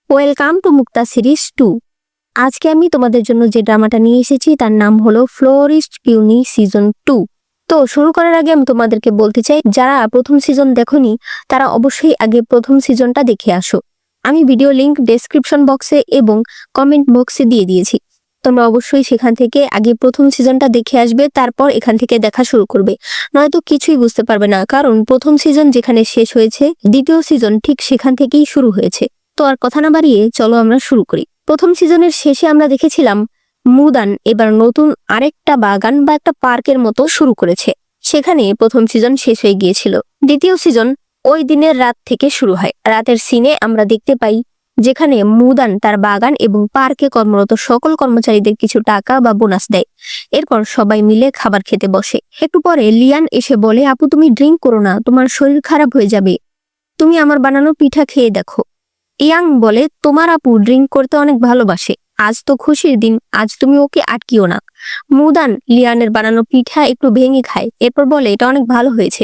Welcome to Mukta series 2। আজকে আমি তোমাদের জন্য যে ড্রামাটা নিয়ে এসেছি তার নাম হলো ফ্লোরিস্ট পিউনি সিজন 2। তো শুরু করার আগে আমি তোমাদেরকে বলতে চাই, যারা প্রথম সিজন দেখোনি তারা অবশ্যই আগে প্রথম সিজনটা দেখে আসো। আমি ভিডিও লিংক ডেসক্রিপশন বক্সে এবং কমেন্ট বক্সে দিয়ে দিয়েছি। তোমরা অবশ্যই সেখান থেকে আগে প্রথম সিজনটা দেখে আসবে, তারপর এখান থেকে দেখা শুরু করবে, নয়তো কিছুই বুঝতে পারবে না। কারণ প্রথম সিজন যেখানে শেষ হয়েছে, দ্বিতীয় সিজন ঠিক সেখান থেকেই শুরু হয়েছে। তো আর কথা না বাড়িয়ে চলো আমরা শুরু করি। প্রথম সিজনের শেষে আমরা দেখেছিলাম মুদান এবার নতুন আরেকটা বাগান বা একটা পার্কের মতো শুরু করেছে। সেখানে প্রথম সিজন শেষ হয়ে গিয়েছিল। দ্বিতীয় সিজন ওই দিনের রাত থেকে শুরু হয়। রাতের সিনে আমরা দেখতে পাই যেখানে মুদান তার বাগান এবং পার্কে কর্মরত সকল কর্মচারীদের কিছু টাকা বা বোনাস দেয়। এরপর সবাই মিলে খাবার খেতে বসে। একটু পরে লিয়ান এসে বলে, আপু তুমি ড্রিঙ্ক করো না, তোমার শরীর খারাপ হয়ে যাবে, তুমি আমার বানানো পিঠা খেয়ে দেখো। ইয়াং বলে, তোমার আপু ড্রিঙ্ক করতে অনেক ভালোবাসে, আজ তো খুশির দিন, আজ তুমি ওকে আটকিও না। মুদান লিয়ানের বানানো পিঠা একটু ভেঙে খায়, এরপর বলে এটা অনেক ভালো হয়েছে,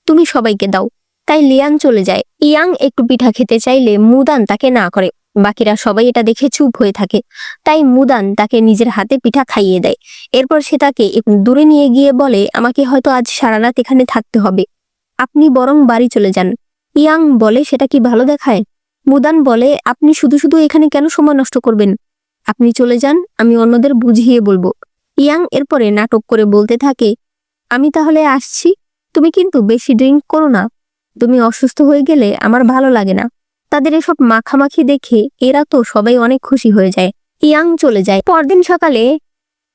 তুমি সবাইকে দাও। তাই লিয়ান চলে যায়। ইয়াং একটু পিঠা খেতে চাইলে মুদান তাকে না করে। বাকিরা সবাই এটা দেখে চুপ হয়ে থাকে। তাই মুদান তাকে নিজের হাতে পিঠা খাইয়ে দেয়। এরপর সে তাকে একটু দূরে নিয়ে গিয়ে বলে, আমাকে হয়তো আজ সারা রাত এখানে থাকতে হবে, আপনি বরং বাড়ি চলে যান। ইয়াং বলে, সেটা কি ভালো দেখায়? মুদান বলে, আপনি শুধু শুধু এখানে কেন সময় নষ্ট করবেন, আপনি চলে যান, আমি অন্যদের বুঝিয়ে বলবো। ইয়াং এরপরে নাটক করে বলতে থাকে, আমি তাহলে আসছি, তুমি কিন্তু বেশি ড্রিঙ্ক করো না, তুমি অসুস্থ হয়ে গেলে আমার ভালো লাগে না। তাদের এসব মাখামাখি দেখে এরা তো সবাই অনেক খুশি হয়ে যায়। ইয়াং চলে যায়। পরদিন সকালে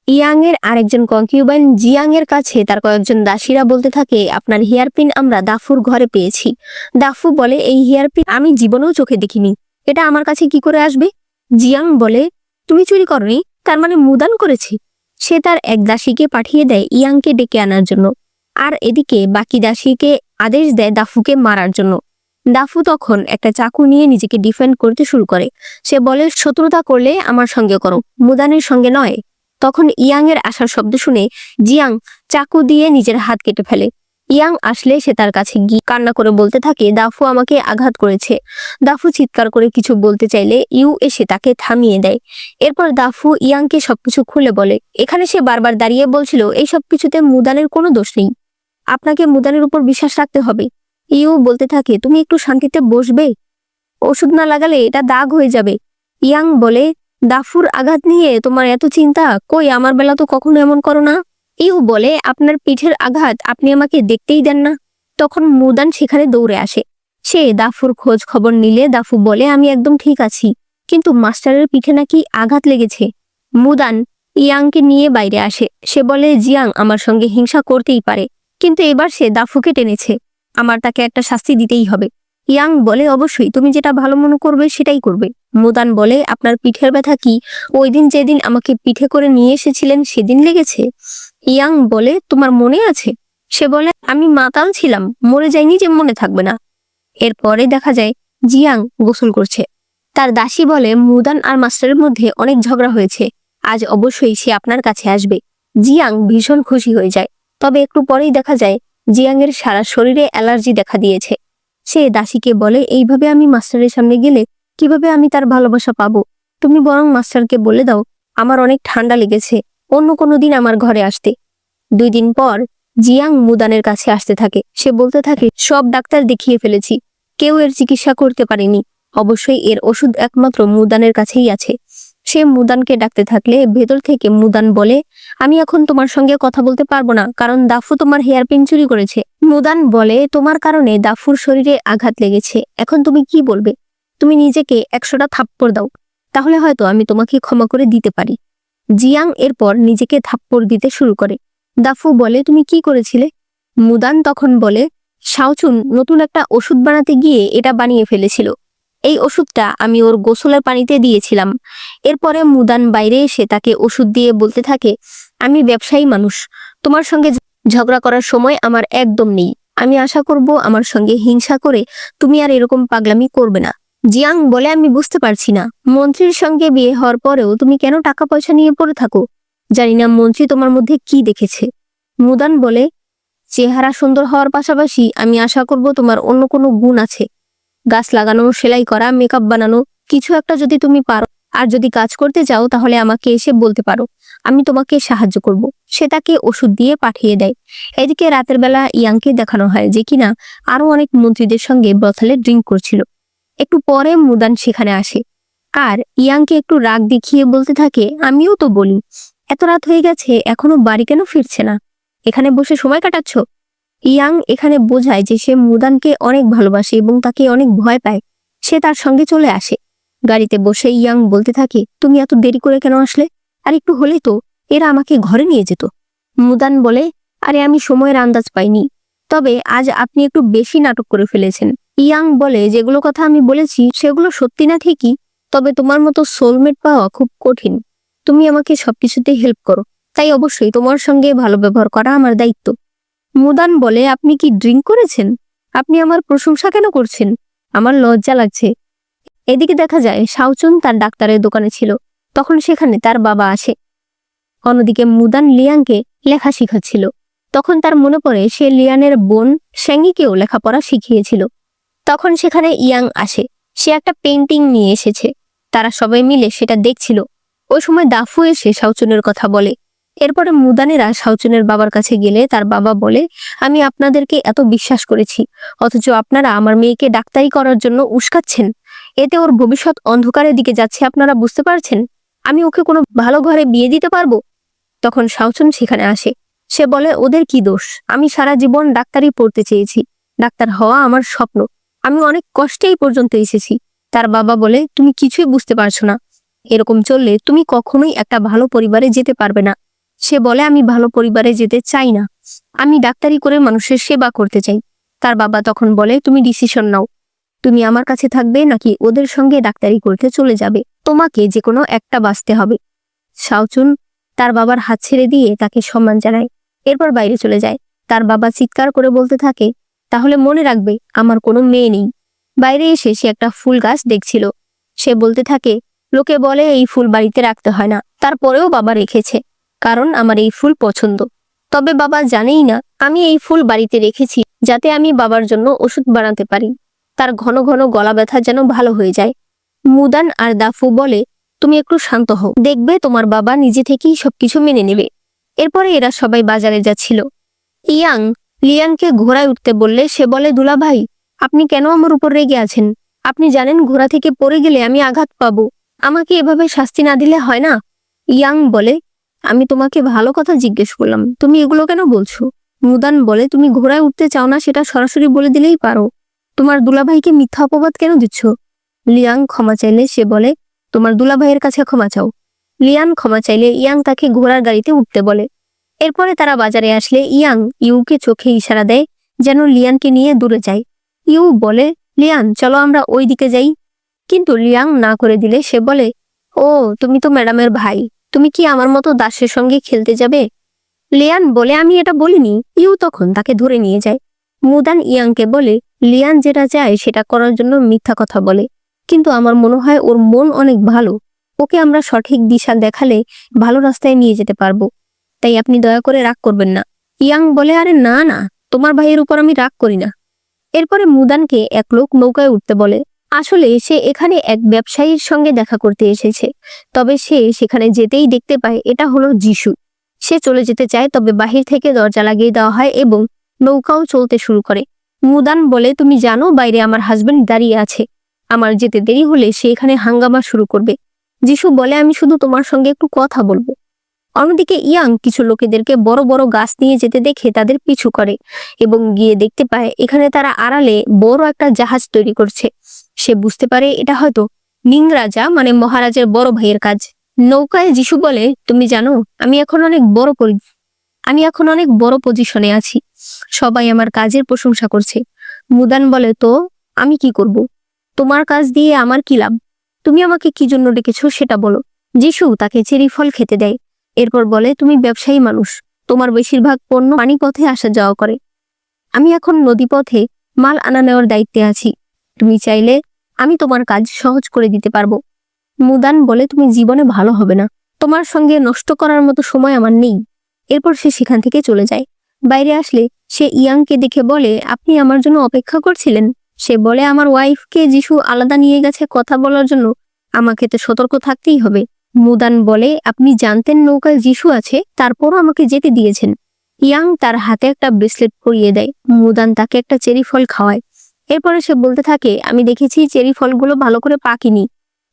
ইয়াং এর আরেকজন কনকিউবাইন জিয়াং এর কাছে তার কয়েকজন দাসীরা বলতে থাকে, আপনার হেয়ারপিন আমরা দাফুর ঘরে পেয়েছি। দাফু বলে, এই হেয়ারপিন আমি জীবনেও চোখে দেখিনি, এটা আমার কাছে কি করে আসবে? জিয়াং বলে, তুমি চুরি করনি, তার মানে মুদান করেছে। সে তার এক দাসীকে পাঠিয়ে দেয় ইয়াংকে ডেকে আনার জন্য, আর এদিকে বাকি দাসীকে আদেশ দেয় দাফুকে মারার জন্য। দাফু তখন একটা চাকু নিয়ে নিজেকে ডিফেন্ড করতে শুরু করে। সে বলে, শত্রুতা করলে আমার সঙ্গে করো, মুদানের সঙ্গে নয়। তখন ইয়াং এর আসার শব্দ শুনে জিয়াং চাকু দিয়ে নিজের হাত কেটে ফেলে। ইয়াং আসলে সে তার কাছে গিয়ে কান্না করে বলতে থাকে, দাফু আমাকে আঘাত করেছে। দাফু চিৎকার করে কিছু বলতে চাইলে ইউ এসে তাকে থামিয়ে দেয়। এরপর দাফু ইয়াংকে সবকিছু খুলে বলে। এখানে সে বারবার দাঁড়িয়ে বলছিল, এই সব কিছুতে মুদানের কোনো দোষ নেই, আপনাকে মুদানের উপর বিশ্বাস রাখতে হবে। ইউ বলতে থাকে, তুমি একটু শান্তিতে বসবে, ওষুধ না লাগালে এটা দাগ হয়ে যাবে। ইয়াং বলে, দাফুর আঘাত নিয়ে তোমার এত চিন্তা, কই আমার বেলা তো কখনো এমন করো না। ইউ বলে, আপনার পিঠের আঘাত আপনি আমাকে দেখতেই দেন না। তখন মুদান সেখানে দৌড়ে আসে। সে দাফুর খোঁজ খবর নিলে দাফু বলে, আমি একদম ঠিক আছি, কিন্তু মাস্টারের পিঠে নাকি আঘাত লেগেছে। মুদান ইয়াংকে নিয়ে বাইরে আসে। সে বলে, জিয়াং আমার সঙ্গে হিংসা করতেই পারে, কিন্তু এবার সে দাফুকে টেনেছে, আমার তাকে একটা শাস্তি দিতেই হবে। ইয়াং বলে, অবশ্যই, তুমি যেটা ভালো মনে করবে সেটাই করবে। মুদান বলে, আপনার পিঠের ব্যথা কি ওই দিন যেদিন আমাকে পিঠে করে নিয়ে এসেছিলেন সেদিন লেগেছে? ইয়াং বলে, তোমার মনে আছে? সে বলে, আমি মাতাল ছিলাম, মরে যাইনি যে মনে থাকবে না। এরপরে দেখা যায় জিয়াং গোসল করছে। তার দাসী বলে, মুদান আর মাস্টারের মধ্যে অনেক ঝগড়া হয়েছে, আজ অবশ্যই সে আপনার কাছে আসবে। জিয়াং ভীষণ খুশি হয়ে যায়। তবে একটু পরেই দেখা যায় জিয়াং এর সারা শরীরে অ্যালার্জি দেখা দিয়েছে। সে দাসীকে বলে, এইভাবে আমি মাস্টারের সামনে গেলে কিভাবে আমি তার ভালোবাসা পাবো? তুমি বরং মাস্টারকে বলে দাও আমার অনেক ঠান্ডা লেগেছে, অন্য কোনো দিন আমার ঘরে আসতে। 2 দিন পর জিয়াং মুদানের কাছে আসতে থাকে। সে বলতে থাকে, সব ডাক্তার দেখিয়ে ফেলেছি, কেউ এর চিকিৎসা করতে পারেনি, অবশ্যই এর ওষুধ একমাত্র মুদানের কাছেই আছে। সে মুদানকে ডাকতে থাকলে ভেতর থেকে মুদান বলে, আমি এখন তোমার সঙ্গে কথা বলতে পারবো না, কারণ দাফু তোমার হেয়ারপিন চুরি করেছে। মুদান বলে, তোমার কারণে দাফুর শরীরে আঘাত লেগেছে, এখন তুমি কি বলবে? তুমি নিজেকে 100টা থাপ্পড় দাও, তাহলে হয়তো আমি তোমাকে ক্ষমা করে দিতে পারি। জিয়াং এরপর নিজেকে থাপ্পড় দিতে শুরু করে। দাফু বলে, তুমি কি করেছিলে? মুদান তখন বলে, শাওচুন নতুন একটা ওষুধ বানাতে গিয়ে এটা বানিয়ে ফেলেছিল, এই ওষুধটা আমি ওর গোসলের পানিতে দিয়েছিলাম। এরপরে মুদান বাইরে এসে তাকে ওষুধ দিয়ে বলতে থাকে, আমি ব্যবসায়ী মানুষ, তোমার সঙ্গে ঝগড়া করার সময় আমার একদম নেই, আমি আশা করব আমার সঙ্গে হিংসা করে তুমি আর এরকম পাগলামি করবে না। জিয়াং বলে, আমি বুঝতে পারছি না, মন্ত্রীর সঙ্গে বিয়ে হওয়ার পরেও তুমি কেন টাকা পয়সা নিয়ে পড়ে থাকো, জানি না মন্ত্রী তোমার মধ্যে কি দেখেছে। মুদান বলে, চেহারা সুন্দর হওয়ার পাশাপাশি আমি আশা করব তোমার অন্য কোনো গুণ আছে, গাছ লাগানো, সেলাই করা, মেকআপ বানানো, কিছু একটা যদি তুমি পারো আর যদি কাজ করতে চাও তাহলে আমাকে এসে বলতে পারো, আমি তোমাকে সাহায্য করব। সে তাকে ওষুধ দিয়ে পাঠিয়ে দেয়। এদিকে রাতের বেলা ইয়াংকে দেখানো হয় যে কিনা আরো অনেক মন্ত্রীদের সঙ্গে ব্রথেলে ড্রিঙ্ক করছিল। একটু পরে মুদান সেখানে আসে আর ইয়াংকে একটু রাগ দেখিয়ে বলতে থাকে, আমিও তো বলি এত রাত হয়ে গেছে এখনো বাড়ি কেন ফিরছে না, এখানে বসে সময় কাটাচ্ছ। ইয়াং এখানে বোঝায় যে সে মুদানকে অনেক ভালোবাসে এবং তাকে অনেক ভয় পায়। সে তার সঙ্গে চলে আসে। গাড়িতে বসে ইয়াং বলতে থাকে, তুমি এত দেরি করে কেন আসলে? আর একটু হলে তো এরা আমাকে ঘরে নিয়ে যেত। মুদান বলে, আরে আমি সময়ের আন্দাজ পাইনি, তবে আজ আপনি একটু বেশি নাটক করে ফেলেছেন। ইয়াং বলে, যেগুলো কথা আমি বলেছি সেগুলো সত্যি না ঠিকই, তবে তোমার মতো সোলমেট পাওয়া খুব কঠিন। তুমি আমাকে সবকিছুতে হেল্প করো, তাই অবশ্যই তোমার সঙ্গে ভালো ব্যবহার করা আমার দায়িত্ব। মুদান বলে, আপনি কি ড্রিঙ্ক করেছেন? আপনি আমার প্রশংসা কেন করছেন? আমার লজ্জা লাগছে। এদিকে দেখা যায় শাওচুন তার ডাক্তারের দোকানে ছিল, তখন সেখানে তার বাবা আসে। অন্যদিকে মুদান লিয়াংকে লেখা শিখাচ্ছিল। তখন তার মনে পড়ে সে লিয়ানের বোন শ্যাঙ্গিকেও লেখাপড়া শিখিয়েছিল। তখন সেখানে ইয়াং আসে। সে একটা পেন্টিং নিয়ে এসেছে। তারা সবাই মিলে সেটা দেখছিল। ওই সময় দাফু এসে শাওচুনের কথা বলে। এরপরে মুদানেরা শাওচুনের বাবার কাছে গেলে তার বাবা বলে, আমি আপনাদেরকে এত বিশ্বাস করেছি, অথচ আপনারা আমার মেয়েকে ডাক্তারি করার জন্য উস্কাচ্ছেন। এতে ওর ভবিষ্যৎ অন্ধকারের দিকে যাচ্ছে, আপনারা বুঝতে পারছেন? আমি ওকে কোনো ভালো ঘরে বিয়ে দিতে পারবো? তখন শাওচুন সেখানে আসে। সে বলে, ওদের কি দোষ? আমি সারা জীবন ডাক্তারি পড়তে চেয়েছি, ডাক্তার হওয়া আমার স্বপ্ন, আমি অনেক কষ্টে এই পর্যন্ত এসেছি। তার বাবা বলে, তুমি কিছুই বুঝতে পারছো না, এরকম চললে তুমি কখনোই একটা ভালো পরিবারে যেতে পারবে না। সে বলে, আমি ভালো পরিবারে যেতে চাই না, আমি ডাক্তারি করে মানুষের সেবা করতে চাই। তার বাবা তখন বলে, তুমি ডিসিশন নাও, তুমি আমার কাছে থাকবে নাকি ওদের সঙ্গে ডাক্তারি করতে চলে যাবে, তোমাকে যে কোনো একটা বাঁচতে হবে। শাওচুন তার বাবার হাত ছেড়ে দিয়ে তাকে সম্মান জানায়, এরপর বাইরে চলে যায়। তার বাবা চিৎকার করে বলতে থাকে, তাহলে মনে রাখবে আমার কোনো মেয়ে নেই। বাইরে এসে সে একটা ফুল গাছ দেখছিল। সে বলতে থাকে, লোকে বলে এই ফুল বাড়িতে রাখতে হয় না, তারপরেও বাবা রেখেছে, কারণ আমার এই ফুল পছন্দ। তবে বাবা জানেই না আমি এই ফুল বাড়িতে রেখেছি যাতে আমি বাবার জন্য ওষুধ বানাতে পারি, তার ঘন ঘন গলা ব্যথা যেন ভালো হয়ে যায়। মুদান আর দাফু বলে, তুমি একটু শান্ত হও, দেখবে তোমার বাবা নিজে থেকেই সবকিছু মেনে নেবে। এরপরে এরা সবাই বাজারে যাচ্ছিল। ইয়াং লিয়াংকে ঘোড়ায় উঠতে বললে সে বলে, দুলা ভাই, আপনি কেন আমার উপর রেগে আছেন? আপনি জানেন ঘোড়া থেকে পড়ে গেলে আমি আঘাত পাবো, আমাকে এভাবে শাস্তি না দিলে হয় না? ইয়াং বলে, আমি তোমাকে ভালো কথা জিজ্ঞেস করলাম, তুমি এগুলো কেন বলছো? মুদান বলে, তুমি ঘোড়ায় উঠতে চাও না সেটা সরাসরি বলে দিলেই পারো, তোমার দুলাভাইকে মিথ্যা অপবাদ কেন দিচ্ছ? লিয়াং ক্ষমা চাইলে সে বলে, তোমার দুলাভাইয়ের কাছে ক্ষমা চাও। লিয়ান ক্ষমা চাইলে ইয়াং তাকে ঘোড়ার গাড়িতে উঠতে বলে। এরপরে তারা বাজারে আসলে ইয়াং ইউকে চোখে ইশারা দেয় যেন লিয়ানকে নিয়ে দূরে যায়। ইউ বলে, লিয়ান চলো আমরা ওই দিকে যাই। কিন্তু লিয়াং না করে দিলে সে বলে, ও তুমি তো ম্যাডামের ভাই, তুমি কি আমার মতো দাসের সঙ্গে খেলতে যাবে? লিয়ান বলে, আমি এটা বলিনি। ইউ তখন তাকে ধরে নিয়ে যায়। মুদান ইয়াংকে বলে, লিয়ান যেটা চায় সেটা করার জন্য মিথ্যা কথা বলে, কিন্তু আমার মনে হয় ওর মন অনেক ভালো, ওকে আমরা সঠিক দিশা দেখালে ভালো রাস্তায় নিয়ে যেতে পারবো, তাই আপনি দয়া করে রাগ করবেন না। ইয়াং বলে, আরে না না, তোমার ভাইয়ের উপর আমি রাগ করি না। এরপরে মুদানকে এক লোক নৌকায় উঠতে বলে। আসলে সে এখানে এক ব্যবসায়ীর সঙ্গে দেখা করতে এসেছে, তবে সে সেখানে যেতেই দেখতে পায় এটা হলো যিশু। সে চলে যেতে চায়, তবে বাহির থেকে দরজা লাগিয়ে দেওয়া হয় এবং নৌকাও চলতে শুরু করে। মুদান বলে, তুমি জানো বাইরে আমার হাজবেন্ড দাঁড়িয়ে আছে, আমার যেতে দেরি হলে সে এখানে হাঙ্গামা শুরু করবে। যিশু বলে, আমি শুধু তোমার সঙ্গে একটু কথা বলবো। অন্যদিকে ইয়াং কিছু লোকেদেরকে বড় বড় গাছ নিয়ে যেতে দেখে তাদের পিছু করে এবং গিয়ে দেখতে পায় এখানে তারা আড়ালে বড় একটা জাহাজ তৈরি করছে। সে বুঝতে পারে এটা হয়তো নিং রাজা মানে মহারাজের বড় ভাইয়ের কাজ। নৌকায় যিশু বলে, তুমি জানো আমি এখন অনেক বড় পজিশনে আছি, সবাই আমার কাজের প্রশংসা করছে। মুদান বলে, তো আমি কি করব? তোমার কাজ দিয়ে আমার কি লাভ? তুমি আমাকে কি জন্য ডেকেছো সেটা বলো। যিশু তাকে চেরি ফল খেতে দেয়। এরপর বলে, তুমি ব্যবসায়ী মানুষ, তোমার বেশিরভাগ পণ্য পানিপথে আসা যাওয়া করে, আমি এখন নদীপথে মাল আনা নেওয়ার দায়িত্বে আছি, তুমি চাইলে আমি তোমার কাজ সহজ করে দিতে পারবো। মুদান বলে, তুমি জীবনে ভালো হবে না, তোমার সঙ্গে নষ্ট করার মতো সময় আমার নেই। এরপর সে সেখান থেকে চলে যায়। বাইরে আসলে সে ইয়াংকে দেখে বলে, আপনি আমার জন্য অপেক্ষা করছিলেন? সে বলে, আমার ওয়াইফকে যিশু আলাদা নিয়ে গেছে কথা বলার জন্য, আমাকে তো সতর্ক থাকতেই হবে। মুদান বলে, আপনি জানতেন নৌকায় যিশু আছে, তারপরও আমাকে যেতে দিয়েছেন। ইয়াং তার হাতে একটা ব্রেসলেট পরিয়ে দেয়। মুদান তাকে একটা চেরি ফল খাওয়ায়। এরপরে সে বলতে থাকে, আমি দেখেছি চেরি ফলগুলো ভালো করে পাকেনি,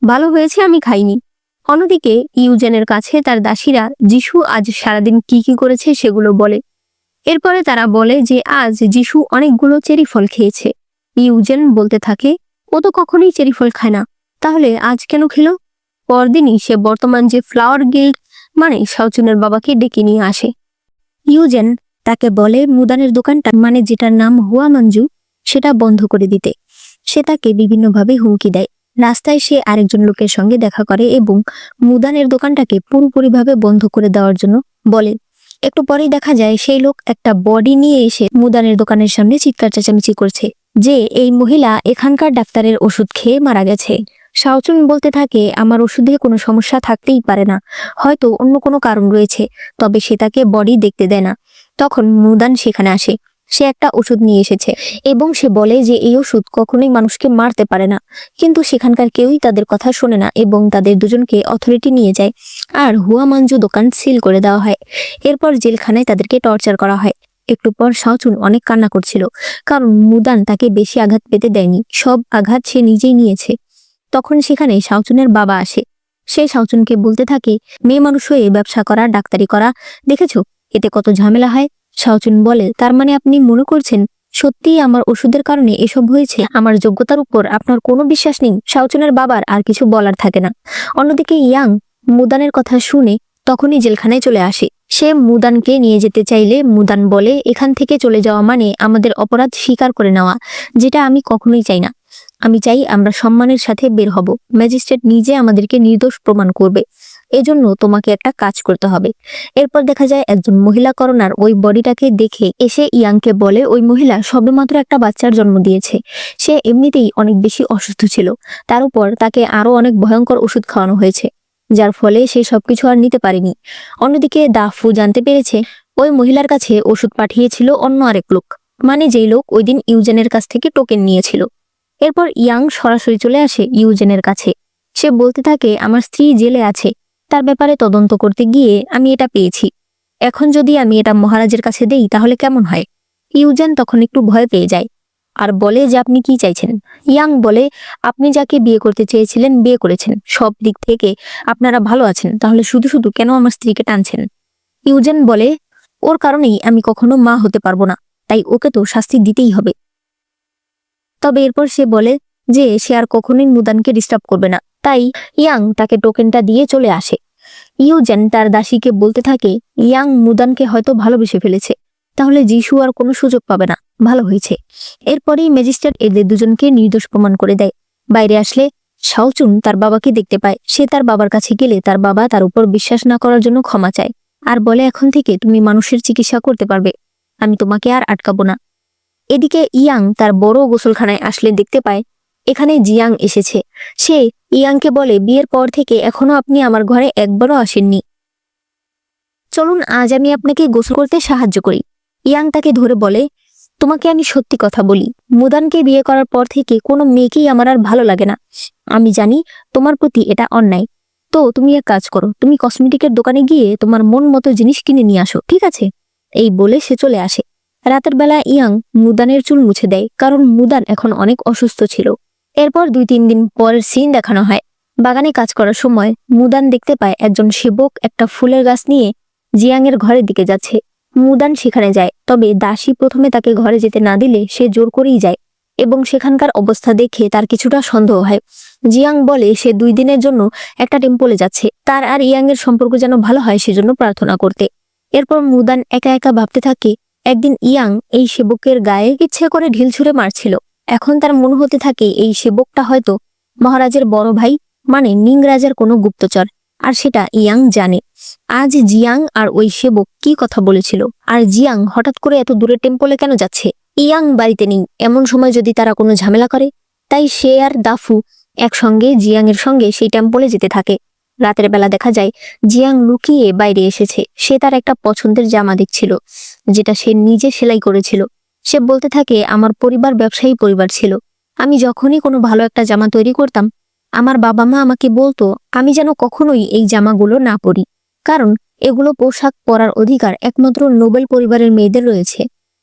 ভালো হয়েছে আমি খাইনি। অন্যদিকে ইউজেনের কাছে তার দাসীরা যিশু আজ সারাদিন কি কি করেছে সেগুলো বলে। এরপরে তারা বলে যে আজ যিশু অনেকগুলো চেরি ফল খেয়েছে। ইউজেন বলতে থাকে, ও তো কখনোই চেরি ফল খায় না, তাহলে আজ কেন খেলো? পরদিনই সে বর্তমান যে ফ্লাওয়ার গিল্ড মানে শাওচুনের বাবাকে ডেকে নিয়ে আসে। ইউজেন তাকে বলে মুদানের দোকানটা মানে যেটার নাম হুয়া মঞ্জু সেটা বন্ধ করে দিতে। সে তাকে বিভিন্নভাবে হুমকি দেয়। রাস্তায় সে আরেকজন লোকের সঙ্গে দেখা করে এবং মুদানের দোকানটাকে পুরোপুরিভাবে বন্ধ করে দেওয়ার জন্য বলে। একটু পরেই দেখা যায় সেই লোক একটা বডি নিয়ে এসে মুদানের দোকানের সামনে চিৎকার চেঁচামেচি করছে যে এই মহিলা এখানকার ডাক্তারের ওষুধ খেয়ে মারা গেছে। শাওচুন বলতে থাকে, আমার ওষুধে কোনো সমস্যা থাকতেই পারে না, হয়তো অন্য কোনো কারণ রয়েছে, তবে সে তাকে বডি দেখতে দেয় না। তখন মুদান সেখানে আসে। সে একটা ওষুধ নিয়ে এসেছে এবং সে বলে যে এই ওষুধ কখনোই মানুষকে মারতে পারে না। কিন্তু সেখানকার কেউই তাদের কথা শোনে না এবং তাদের দুজনকে অথরিটি নিয়ে যায় আর হুয়া মাঞ্জু দোকান সিল করে দেওয়া হয়। এরপর জেলখানায় তাদেরকে টর্চার করা হয়। একটু পর শাওচুন অনেক কান্না করছিল, কারণ মুদান তাকে বেশি আঘাত পেতে দেয়নি, সব আঘাত সে নিজেই নিয়েছে। তখন সেখানে শাওচুনের বাবা আসে। সে শাওচুনকে বলতে থাকে, মেয়ে মানুষ হয়ে ব্যবসা করা, ডাক্তারি করা, দেখেছো এতে কত ঝামেলা হয়। শাওচুন বলে, তার মানে আপনি মনে করছেন সত্যিই আমার ওষুধের কারণে এসব হয়েছে? আমার যোগ্যতার উপর আপনার কোনো বিশ্বাস নেই? শাওচুনের বাবার আর কিছু বলার থাকে না। অন্যদিকে ইয়াং মুদানের কথা শুনে তখনই জেলখানায় চলে আসে। সে মুদানকে নিয়ে যেতে চাইলে মুদান বলে, এখান থেকে চলে যাওয়া মানে আমাদের অপরাধ স্বীকার করে নেওয়া, যেটা আমি কখনোই চাই না। আমি চাই আমরা সম্মানের সাথে বের হব। ম্যাজিস্ট্রেট নিজে আমাদেরকে নির্দোষ প্রমাণ করবে, এজন্য তোমাকে একটা কাজ করতে হবে। এরপর দেখা যায় একজন মহিলা করোনার ওই বডিটাকে দেখে এসে ইয়াংকে বলে, ওই মহিলা সবেমাত্র একটা বাচ্চার জন্ম দিয়েছে। সে এমনিতেই অনেক বেশি অসুস্থ ছিল, তার উপর তাকে আরো অনেক ভয়ঙ্কর ওষুধ খাওয়ানো হয়েছে, যার ফলে সে সবকিছু আর নিতে পারেনি। অন্যদিকে দাফু জানতে পেরেছে ওই মহিলার কাছে ওষুধ পাঠিয়েছিল অন্য আরেক লোক, মানে যেই লোক ওই দিন ইউজেনের কাছ থেকে টোকেন নিয়েছিল। এরপর ইয়াং সরাসরি চলে আসে ইউজেনের কাছে। সে বলতে থাকে, আমার স্ত্রী জেলে আছে, তার ব্যাপারে তদন্ত করতে গিয়ে আমি এটা পেয়েছি। এখন যদি আমি এটা মহারাজের কাছে দেই তাহলে কেমন হয়? ইউজেন তখন একটু ভয় পেয়ে যায় আর বলে যে আপনি কি চাইছেন? ইয়াং বলে, আপনি যাকে বিয়ে করতে চেয়েছিলেন বিয়ে করেছেন, সব দিক থেকে আপনারা ভালো আছেন, তাহলে শুধু শুধু কেন আমার স্ত্রীকে টানছেন? ইউজেন বলে, ওর কারণেই আমি কখনো মা হতে পারবো না, তাই ওকে তো শাস্তি দিতেই হবে। তবে এরপর সে বলে যে সে আর কখনোই মুদানকে ডিস্টার্ব করবে না, তাই ইয়াং তাকে টোকেনটা দিয়ে চলে আসে। ইউজেন তার দাসীকে বলতে থাকে, ইয়াং মুদানকে হয়তো ভালোবেসে ফেলেছে, তাহলে যিশু আর কোনো সুযোগ পাবে না, ভালো হয়েছে। এরপরেই ম্যাজিস্ট্রেট এদের দুজনকে নির্দোষ প্রমাণ করে দেয়। বাইরে আসলে শাওচুন তার বাবাকে দেখতে পায়। সে তার বাবার কাছে গেলে তার বাবা তার উপর বিশ্বাস না করার জন্য ক্ষমা চায় আর বলে, এখন থেকে তুমি মানুষের চিকিৎসা করতে পারবে, আমি তোমাকে আর আটকাবো না। এদিকে ইয়াং তার বড় গোসলখানায় আসলে দেখতে পায় এখানে জিয়াং এসেছে। সে ইয়াংকে বলে, বিয়ের পর থেকে এখনো আপনি আমার ঘরে একবারও আসেননি, চলুন আজ আমি আপনাকে গোসল করতে সাহায্য করি। ইয়াং তাকে ধরে বলে, তোমাকে আমি সত্যি কথা বলি, মুদানকে বিয়ে করার পর থেকে কোনো মেয়েকেই আমার আর ভালো লাগে না। আমি জানি তোমার প্রতি এটা অন্যায়, তো তুমি এক কাজ করো, তুমি কসমেটিকের দোকানে গিয়ে তোমার মন মতো জিনিস কিনে নিয়ে আসো, ঠিক আছে? এই বলে সে চলে আসে। রাতের বেলা ইয়াং মুদানের চুল মুছে দেয়, কারণ মুদান এখন অনেক অসুস্থ ছিল। এরপর 2-3 দিন পরের সিন দেখানো হয়। বাগানে কাজ করার সময় মুদান দেখতে পায় একজন সেবক একটা ফুলের গাছ নিয়ে জিয়াং এর ঘরের দিকে যাচ্ছে। মুদান সেখানে যায়, তবে দাসী প্রথমে তাকে ঘরে যেতে না দিলে সে জোর করেই যায় এবং সেখানকার অবস্থা দেখে তার কিছুটা সন্দেহ হয়। জিয়াং বলে সে 2 দিনের জন্য একটা টেম্পলে যাচ্ছে, তার আর ইয়াং এর সম্পর্ক যেন ভালো হয় সেজন্য প্রার্থনা করতে। এরপর মুদান একা একা ভাবতে থাকে, একদিন ইয়াং এই সেবকের গায়ে ইচ্ছে করে ঢিল ছুঁড়ে মারছিল। এখন তার মনে হতে থাকে এই সেবকটা হয়তো মহারাজের বড় ভাই, মানে নিংরাজের কোনো গুপ্তচর, আর সেটা ইয়াং জানে। আজ জিয়াং আর ওই সেবক কি কথা বলেছিল, আর জিয়াং হঠাৎ করে এত দূরে টেম্পলে কেন যাচ্ছে? ইয়াং বাড়িতে নেই, এমন সময় যদি তারা কোনো ঝামেলা করে। তাই সে আর দাফু একসঙ্গে জিয়াং এর সঙ্গে সেই টেম্পলে যেতে থাকে। রাতের বেলা দেখা যায় জিয়াং লুকিয়ে বাইরে এসেছে। সে তার একটা পছন্দের জামা দেখছিল, যেটা সে নিজে সেলাই করেছিল। সে বলতে থাকে, আমার পরিবার ব্যবসায়ী পরিবার ছিল, আমি যখনই কোনো ভালো একটা জামা তৈরি করতাম আমার বাবা মা আমাকে বলতো আমি যেন কখনোই এই জামাগুলো না পরি, কারণ এগুলো পোশাক পরার অধিকার একমাত্র নোবেল পরিবারের মেয়েদের রয়েছে।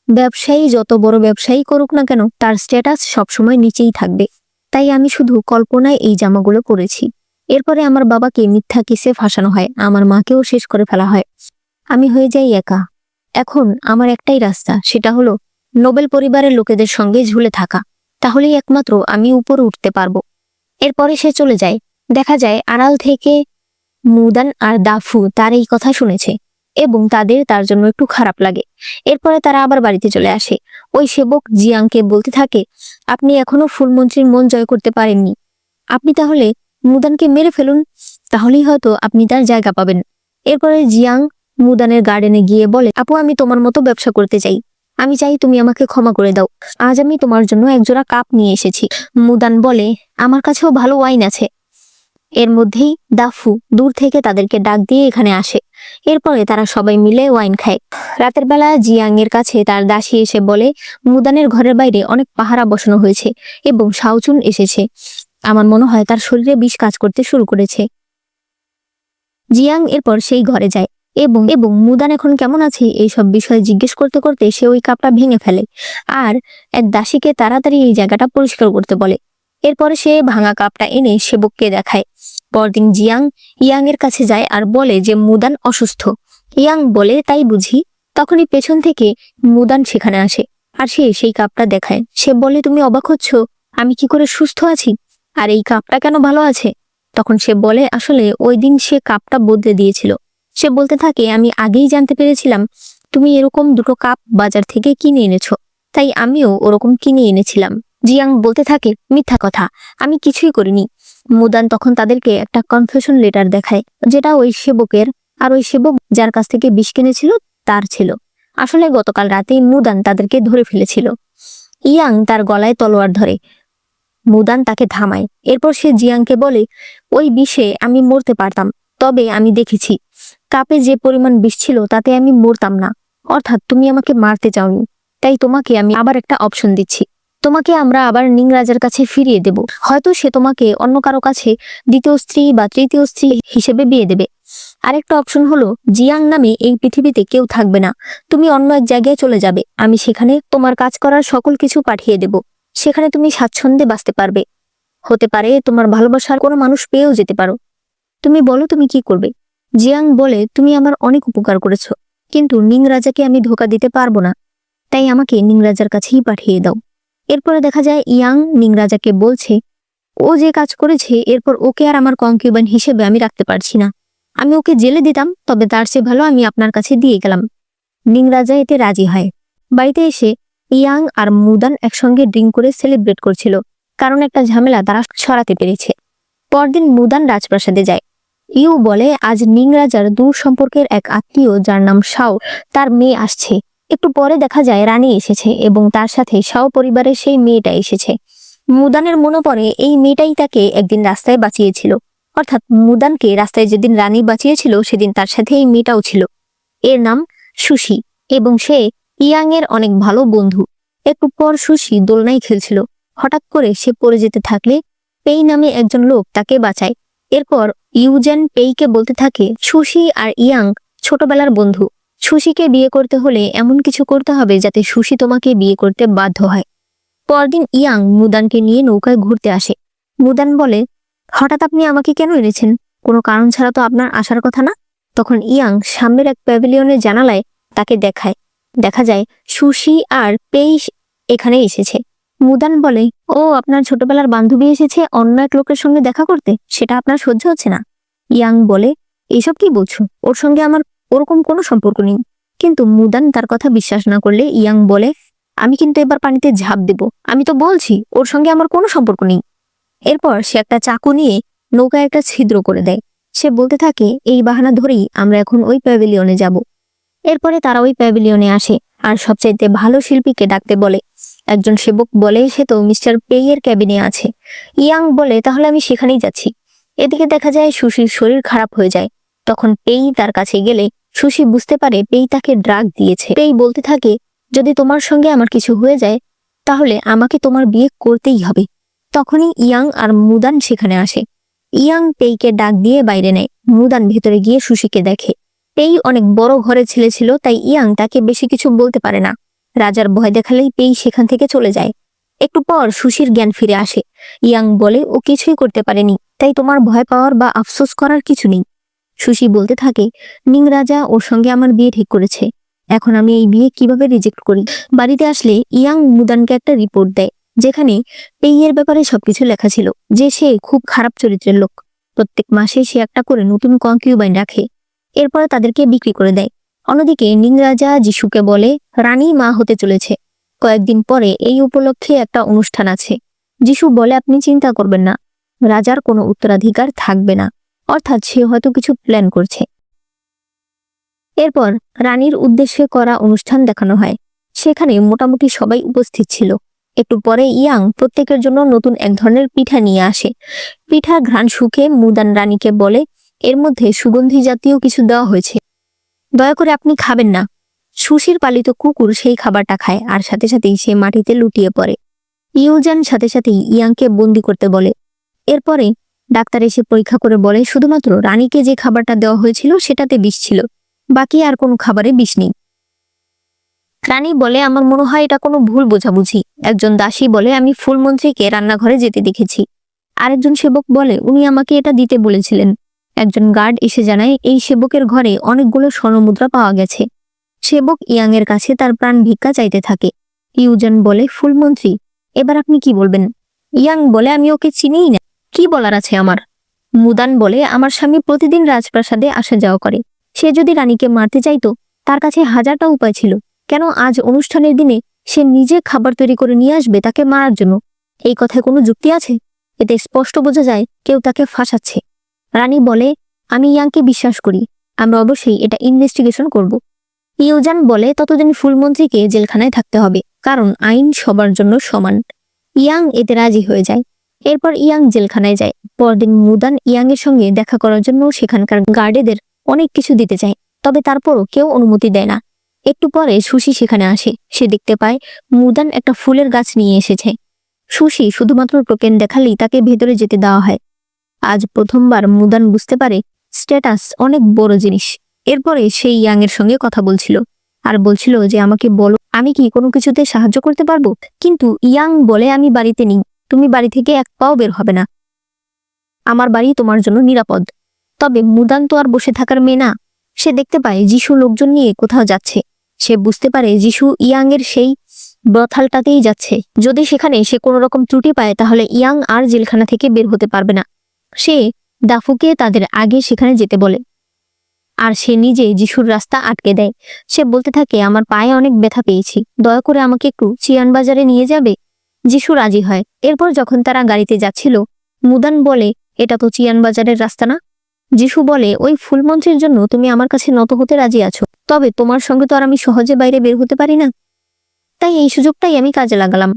ব্যবসায়ী যত বড় ব্যবসায়ী করুক না কেন, তার স্ট্যাটাস সবসময় নিচেই থাকবে। তাই আমি শুধু কল্পনায় এই জামাগুলো পরেছি। এরপরে আমার বাবাকে মিথ্যা কেসে ফাঁসানো হয়, আমার মাকেও শেষ করে ফেলা হয়। আমি হয়ে যাই একা। এখন আমার একটাই রাস্তা, সেটা হলো নোবেল পরিবারের লোকেদের সঙ্গে ঝুলে থাকা। তাহলেই একমাত্র আমি উপরে উঠতে পারবো। এরপরে সে চলে যায়। দেখা যায় আড়াল থেকে মুদান আর দাফু তার এই কথা শুনেছে এবং তাদের তার জন্য একটু খারাপ লাগে। এরপরে তারা আবার বাড়িতে চলে আসে। ওই সেবক জিয়াংকে বলতে থাকে, আপনি এখনো ফুলমন্ত্রীর মন জয় করতে পারেননি। আপনি তাহলে মুদানকে মেরে ফেলুন, তাহলেই হয়তো আপনি তার জায়গা পাবেন। এরপরে জিয়াং মুদানের গার্ডেনে গিয়ে বলে, আপু আমি তোমার মতো ব্যবসা করতে চাই, আমি চাই তুমি আমাকে ক্ষমা করে দাও। আজ আমি তোমার জন্য একজোড়া কাপ নিয়ে এসেছি। মুদান বলে, আমার কাছেও ভালো ওয়াইন আছে। এর মধ্যেই দাফু দূর থেকে তাদেরকে ডাক দিয়ে এখানে আসে। এরপরে তারা সবাই মিলে ওয়াইন খায়। রাতের বেলা জিয়াং এর কাছে তার দাসী এসে বলে, মুদানের ঘরের বাইরে অনেক পাহারা বসানো হয়েছে এবং শাওচুন এসেছে। আমার মনে হয় তার শরীরে বিষ কাজ করতে শুরু করেছে। জিয়াং এরপর সেই ঘরে যায় এবং এবং মুদান এখন কেমন আছে এইসব বিষয়ে জিজ্ঞেস করতে করতে সে ওই কাপটা ভেঙে ফেলে আর এক দাসীকে তাড়াতাড়ি এই জায়গাটা পরিষ্কার করতে বলে। এরপরে সে ভাঙা কাপটা এনে সেবককে দেখায়। পরদিন জিয়াং ইয়াং এর কাছে যায় আর বলে যে মুদান অসুস্থ। ইয়াং বলে, তাই বুঝি? তখনই পেছন থেকে মুদান সেখানে আসে আর সে সেই কাপটা দেখায়। সে বলে, তুমি অবাক হচ্ছ আমি কি করে সুস্থ আছি আর এই কাপটা কেন ভালো আছে? তখন সে বলে, আসলে ওই দিন সে কাপটা বদলে দিয়েছিল। সে বলতে থাকে, আমি আগেই জানতে পেরেছিলাম তুমি এরকম দুটো কাপ বাজার থেকে কিনে এনেছো, তাই আমিও ওরকম কিনে এনেছিলাম। জিয়াং বলতে থাকে, মিথ্যা কথা, আমি কিছুই করিনি। মুদান তখন তাদেরকে একটা কনফেশন লেটার দেখায়, যেটা ওই সেবকের, আর ওই সেবক যার কাছ থেকে বিষ কিনেছিল তার ছিল। আসলে গতকাল রাতেই মুদান তাদেরকে ধরে ফেলেছিল। ইয়াং তার গলায় তলোয়ার ধরে। মুদান তাকে থামায়। এরপর সে জিয়াংকে বলে, ওই বিষে আমি মরতে পারতাম, তবে আমি দেখেছি কাপে যে পরিমাণ বিষ ছিল তাতে আমি মরতাম না। অর্থাৎ তুমি আমাকে মারতে চাওনি, তাই তোমাকে আমি আবার একটা অপশন দিচ্ছি। তোমাকে আমরা আবার নিং রাজার কাছে ফিরিয়ে দেব। হয়তো সে তোমাকে অন্য কারো কাছে দ্বিতীয় স্ত্রী বা তৃতীয় স্ত্রী হিসেবে বিয়ে দেবে। আরেকটা অপশন হলো, জিয়াং নামে এই পৃথিবীতে কেউ থাকবে না, তুমি অন্য এক জায়গায় চলে যাবে। আমি সেখানে তোমার কাজ করার সকল কিছু পাঠিয়ে দেব। সেখানে তুমি স্বাচ্ছন্দ্যে বাঁচতে পারবে। হতে পারে তোমার ভালোবাসার কোনো মানুষ পেয়েও যেতে পারো। তুমি বলো তুমি কি করবে? জিয়াং বলে, তুমি আমার অনেক উপকার করেছো, কিন্তু নিং রাজাকে আমি ধোকা দিতে পারবো না, তাই আমাকে নিং রাজার কাছেই পাঠিয়ে দাও। এরপরে দেখা যায় ইয়াং নিং রাজাকে বলছে, ও যে কাজ করেছে এরপর ওকে আর আমার কনকিউবাইন হিসেবে আমি রাখতে পারছি না। আমি ওকে জেলে দিতাম, তবে তার চেয়ে ভালো আমি আপনার কাছে দিয়ে গেলাম। নিং রাজা এতে রাজি হয়। বাড়িতে এসে ইয়াং আর মুদান একসঙ্গে ড্রিঙ্ক করে সেলিব্রেট করছিল, কারণ একটা ঝামেলা তারা সরাতে পেরেছে। পরদিন মুদান রাজপ্রাসাদে যায়। ইউ বলে, আজ নিং রাজার দূর সম্পর্কের এক আত্মীয় যার নাম শাও, তার মেয়ে আসছে। একটু পরে দেখা যায় রানী এসেছে এবং তার সাথে শাও পরিবারের সেই মেয়েটা এসেছে। মুদানের মনে পড়ে এই মেয়েটাই তাকে একদিন রাস্তায় বাঁচিয়েছিল, অর্থাৎ মুদানকে রাস্তায় যেদিন রানী বাঁচিয়েছিল সেদিন তার সাথে এই মেয়েটাও ছিল। এর নাম সুশি এবং সে ইয়াং এর অনেক ভালো বন্ধু। একটু পর সুশি দোলনায় খেলছিল, হঠাৎ করে সে পড়ে যেতে থাকলে পেই নামে একজন লোক তাকে বাঁচায়। এরপর ইউজেন পেইকে বলতে থাকে, সুশি আর ইয়াং ছোটবেলার বন্ধু। সুশিকে বিয়ে করতে হলে এমন কিছু করতে হবে যাতে সুশি তোমাকে বিয়ে করতে বাধ্য হয়। পরদিন ইয়াং মুদানকে নিয়ে নৌকায় ঘুরতে আসে। মুদান বলে, হঠাৎ আপনি আমাকে কেন এনেছেন? কোনো কারণ ছাড়া তো আপনার আসার কথা না। তখন ইয়াং সামনের এক প্যাভিলিয়নের জানালায় তাকে দেখায়। দেখা যায় সুশি আর পেই এখানে এসেছে। মুদান বলে, ও আপনার ছোটবেলার বান্ধবী এসেছে অন্য এক লোকের সঙ্গে দেখা করতে, সেটা আপনার সহ্য হচ্ছে না? ইয়াং বলে, এইসব কি বলছো? ওর সঙ্গে আমার ওরকম কোনো সম্পর্ক নেই। কিন্তু মুদান তার কথা বিশ্বাস না করলে ইয়াং বলে, আমি কিন্তু এবার পানিতে ঝাঁপ দেব, আমি তো বলছি ওর সঙ্গে আমার কোনো সম্পর্ক নেই। এরপর সে একটা চাকু নিয়ে নৌকায় একটা ছিদ্র করে দেয়। সে বলতে থাকে, এই বাহানা ধরেই আমরা এখন ওই প্যাভিলিয়নে যাব। এরপরে তারা ওই প্যাভিলিয়নে আসে আর সবচাইতে ভালো শিল্পীকে ডাকতে বলে। একজন সেবক বলে, সে তো মিস্টার পেই এর ক্যাবিনে আছে। ইয়াং বলে, তাহলে আমি সেখানেই যাচ্ছি। এদিকে দেখা যায় সুশির শরীর খারাপ হয়ে যায়। তখন পেই তার কাছে গেলে সুশি বুঝতে পারে পেই তাকে ড্রাগ দিয়েছে। পেই বলতে থাকে, যদি তোমার সঙ্গে আমার কিছু হয়ে যায় তাহলে আমাকে তোমার বিয়ে করতেই হবে। তখনই ইয়াং আর মুদান সেখানে আসে। ইয়াং পেইকে ডাক দিয়ে বাইরে নেয়। মুদান ভেতরে গিয়ে সুশিকে দেখে। পেই অনেক বড় ঘরের ছেলে ছিল, তাই ইয়াং তাকে বেশি কিছু বলতে পারে না। রাজার ভয় দেখালেই পেই সেখান থেকে চলে যায়। একটু পর সুশির জ্ঞান ফিরে আসে। ইয়াং বলে, ও কিছুই করতে পারেনি, তাই তোমার ভয় পাওয়ার বা আফসোস করার কিছু নেই। সুশি বলতে থাকে, নিং রাজা ওর সঙ্গে আমার বিয়ে ঠিক করেছে, এখন আমি এই বিয়ে কিভাবে রিজেক্ট করি। বাড়িতে আসলে ইয়াং মুদানকে একটা রিপোর্ট দেয়, যেখানে পেইয়ের ব্যাপারে সবকিছু লেখা ছিল, যে সে খুব খারাপ চরিত্রের লোক। প্রত্যেক মাসে সে একটা করে নতুন কনকিউবাইন রাখে, এরপরে তাদেরকে বিক্রি করে দেয়। অন্যদিকে নিং রাজা যিশুকে বলে রানী মা হতে চলেছে, কয়েকদিন পরে এই উপলক্ষে একটা অনুষ্ঠান আছে। যিশু বলে, আপনি চিন্তা করবেন না, রাজার কোনো উত্তরাধিকার থাকবে না, অর্থাৎ সে হয়তো কিছু প্ল্যান করছে। এরপর রানীর উদ্দেশ্যে করা অনুষ্ঠান দেখানো হয়। সেখানে মোটামুটি সবাই উপস্থিত ছিল। একটু পরে ইয়াং প্রত্যেকের জন্য নতুন এক ধরনের পিঠা নিয়ে আসে। পিঠার ঘ্রাণ শুকে মুদান রানীকে বলে, এর মধ্যে সুগন্ধি জাতীয় কিছু দেওয়া হয়েছে, দয়া করে আপনি খাবেন না। সুশির পালিত কুকুর সেই খাবারটা খায়, আর সাথে সাথেই সে মাটিতে লুটিয়ে পড়ে। ইউজান সাথে সাথেই ইয়াংকে বন্দি করতে বলে। এরপরে ডাক্তার এসে পরীক্ষা করে বলে, শুধুমাত্র রানীকে যে খাবারটা দেওয়া হয়েছিল সেটাতে বিষ ছিল, বাকি আর কোনো খাবারে বিষ নেই। রানী বলে, আমার মনে হয় এটা কোনো ভুল বোঝাবুঝি। একজন দাসী বলে, আমি ফুলমন্ত্রীকে রান্নাঘরে যেতে দেখেছি। আরেকজন সেবক বলে, উনি আমাকে এটা দিতে বলেছিলেন। একজন গার্ড এসে জানায়, এই সেবকের ঘরে অনেকগুলো স্বর্ণমুদ্রা পাওয়া গেছে। সেবক ইয়াং এর কাছে তার প্রাণ ভিক্ষা চাইতে থাকে। ইউজান বলে, ফুলমন্ত্রী, এবার আপনি কি বলবেন? ইয়াং বলে, আমি ওকে চিনিই না, কি বলার আছে আমার? মুদান বলে, আমার স্বামী প্রতিদিন রাজপ্রাসাদে আসা যাওয়া করে, সে যদি রানীকে মারতে চাইতো তার কাছে হাজারটা উপায় ছিল, কেন আজ অনুষ্ঠানের দিনে সে নিজে খাবার তৈরি করে নিয়ে আসবে তাকে মারার জন্য? এই কথায় কোনো যুক্তি আছে? এতে স্পষ্ট বোঝা যায় কেউ তাকে ফাঁসাচ্ছে। রানী বলে, আমি ইয়াংকে বিশ্বাস করি, আমরা অবশ্যই এটা ইনভেস্টিগেশন করব। ইউজান বলে, ততদিন ফুলমন্ত্রীকে জেলখানায় থাকতে হবে, কারণ আইন সবার জন্য সমান। ইয়াং এতে রাজি হয়ে যায়। এরপর ইয়াং জেলখানায় যায়। পরদিন মুদান ইয়াং এর সঙ্গে দেখা করার জন্য সেখানকার গার্ডেদের অনেক কিছু দিতে চায়, তবে তারপরও কেউ অনুমতি দেয় না। একটু পরে সুশি সেখানে আসে। সে দেখতে পায় মুদান একটা ফুলের গাছ নিয়ে এসেছে। সুশি শুধুমাত্র টোকেন দেখালেই তাকে ভেতরে যেতে দেওয়া হয়। আজ প্রথমবার মুদান বুঝতে পারে স্ট্যাটাস অনেক বড় জিনিস। এরপরে সেই ইয়াং এর সঙ্গে কথা বলছিল আর বলছিল যে, আমাকে বলো আমি কি কোনো কিছুতে সাহায্য করতে পারবো? কিন্তু ইয়াং বলে, আমি বাড়িতে নেই, তুমি বাড়ি থেকে এক পাও বের হবে না, আমার বাড়ি তোমার জন্য নিরাপদ। তবে মুদান তো আর বসে থাকার মেয়ে না। সে দেখতে পায় যিশু লোকজন নিয়ে কোথাও যাচ্ছে। সে বুঝতে পারে যিশু ইয়াং এর সেই ব্রথালটাতেই যাচ্ছে। যদি সেখানে সে কোনো রকম ত্রুটি পায় তাহলে ইয়াং আর জেলখানা থেকে বের হতে পারবে না। সে দাফুকে তাদের আগে সেখানে যেতে বলে, আর সে নিজে যিশুর রাস্তা আটকে দেয়। সে বলতে থাকে, আমার পায়ে অনেক ব্যথা পেয়েছি, দয়া করে আমাকে একটু চিয়ান বাজারে নিয়ে যাবে? যিশু রাজি হয়। এরপর যখন তারা গাড়িতে যাচ্ছিল, মুদান বলে, এটা তো চিয়ান বাজারের রাস্তা না। যিশু বলে, ওই ফুলমন্ত্রীর জন্য তুমি আমার কাছে নত হতে রাজি আছো, তবে তোমার সঙ্গে তো আর আমি সহজে বাইরে বের হতে পারি না, তাই এই সুযোগটাই আমি কাজে লাগালাম।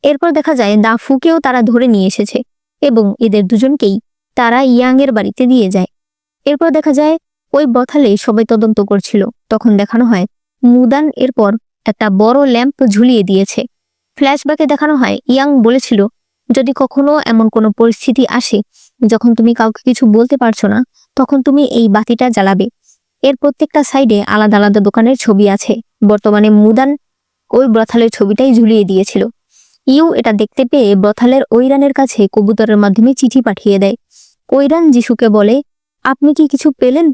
এরপর দেখা যায় দাফুকেও তারা ধরে নিয়ে এসেছে এবং এদের দুজনকেই তারা ইয়াং এর বাড়িতে দিয়ে যায়। এরপর দেখা যায় ওই বথালে সবাই তদন্ত করছিল। তখন দেখানো হয় মুদান এরপর একটা বড় ল্যাম্প ঝুলিয়ে দিয়েছে। ফ্ল্যাশব্যাকে দেখানো হয় ইয়াং বলেছিল, যদি কখনো এমন কোনো পরিস্থিতি আসে যখন তুমি কাউকে কিছু বলতে পারছো না, তখন তুমি এই বাতিটা জ্বালাবে। এর প্রত্যেকটা সাইডে আলাদা আলাদা দোকানের ছবি আছে। বর্তমানে মুদান ওই ব্রথালের ছবিটাই ঝুলিয়ে দিয়েছিল। ইউ এটা দেখতে পেয়ে ব্রথালের ওইরানের কাছে কবুতরের মাধ্যমে চিঠি পাঠিয়ে দেয়। ওইরান যিশুকে বলে, আপনি কি কিছু পেলেন?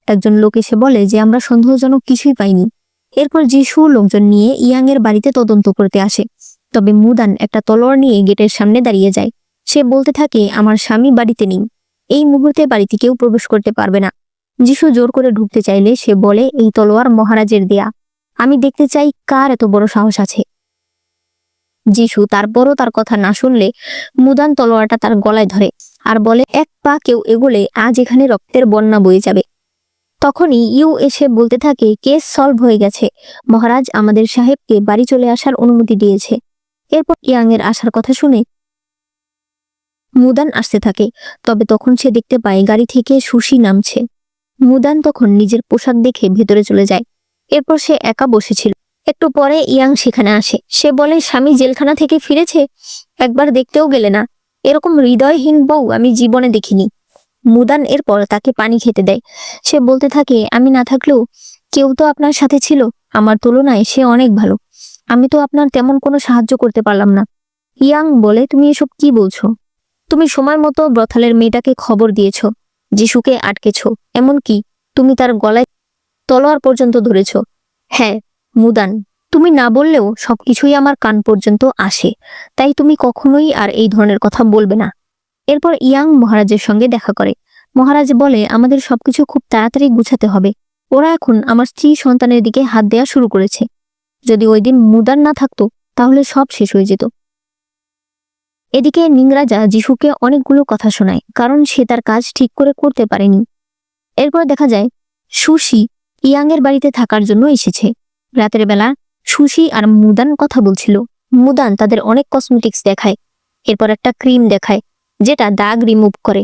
একজন লোক এসে বলে যে, আমরা সন্দেহজনক কিছুই পাইনি। এরপর যিশু লোকজন নিয়ে ইয়াং এর বাড়িতে তদন্ত করতে আসে। তবে মুদান একটা তলোয়ার নিয়ে গেটের সামনে দাঁড়িয়ে যায়। সে বলতে থাকে, আমার স্বামী বাড়িতে নেই, এই মুহূর্তে বাড়িতে কেউ প্রবেশ করতে পারবে না। যিশু জোর করে ঢুকতে চাইলে সে বলে, এই তলোয়ার মহারাজের দেয়া, আমি দেখতে চাই কার এত বড় সাহস আছে। যিশু তারপরও তার কথা না শুনলে মুদান তলোয়ারটা তার গলায় ধরে আর বলে, এক পা কেউ এগোলে আজ এখানে রক্তের বন্যা বয়ে যাবে। তখনই ইউ এসে বলতে থাকে, কেস সলভ হয়ে গেছে, মহারাজ আমাদের সাহেবকে বাড়ি চলে আসার অনুমতি দিয়েছে। এরপর ইয়াং এর আসার কথা শুনে মুদান আসতে থাকে। তবে তখন সে দেখতে পায় গাড়ি থেকে সুশি নামছে। মুদান তখন নিজের পোশাক দেখে ভেতরে চলে যায়। এরপর সে একা বসেছিল। একটু পরে ইয়াং সেখানে আসে। সে বলে, স্বামী জেলখানা থেকে ফিরেছে, একবার দেখতেও গেলে না। এরকম হৃদয়হীন বউ আমি জীবনে দেখিনি। মুদান এরপর তাকে পানি খেতে দেয়। সে বলতে থাকে, আমি না থাকলেও কেউ তো আপনার সাথে ছিল, আমার তুলনায় সে অনেক ভালো। আমি তো আপনার তেমন কোনো সাহায্য করতে পারলাম না। ইয়াং বলে, তুমি এসব কি বলছো? তুমি সময় মতো ব্রথালের মেয়েটাকে খবর দিয়েছ, যিশুকে আটকেছ, এমনকি তুমি তার গলায় তলোয়ার পর্যন্ত ধরেছ। হ্যাঁ মুদান, তুমি না বললেও সবকিছুই আমার কান পর্যন্ত আসে, তাই তুমি কখনোই আর এই ধরনের কথা বলবে না। এরপর ইয়াং মহারাজের সঙ্গে দেখা করে। মহারাজ বলে, আমাদের সবকিছু খুব তাড়াতাড়ি গুছাতে হবে। ওরা এখন আমার স্ত্রী সন্তানের দিকে হাত দেওয়া শুরু করেছে। যদি ওই দিন মুদান না থাকতো তাহলে সব শেষ হয়ে যেত। এদিকে নিংরাজা যিশুকে অনেকগুলো কথা শোনায়, কারণ সে তার কাজ ঠিক করে করতে পারেনি। এরপর দেখা যায় সুশি ইয়াং এর বাড়িতে থাকার জন্য এসেছে। রাতের বেলা সুশি আর মুদান কথা বলছিল। মুদান তাদের অনেক কসমেটিক্স দেখায়, এরপর একটা ক্রিম দেখায় যেটা দাগ রিমুভ করে।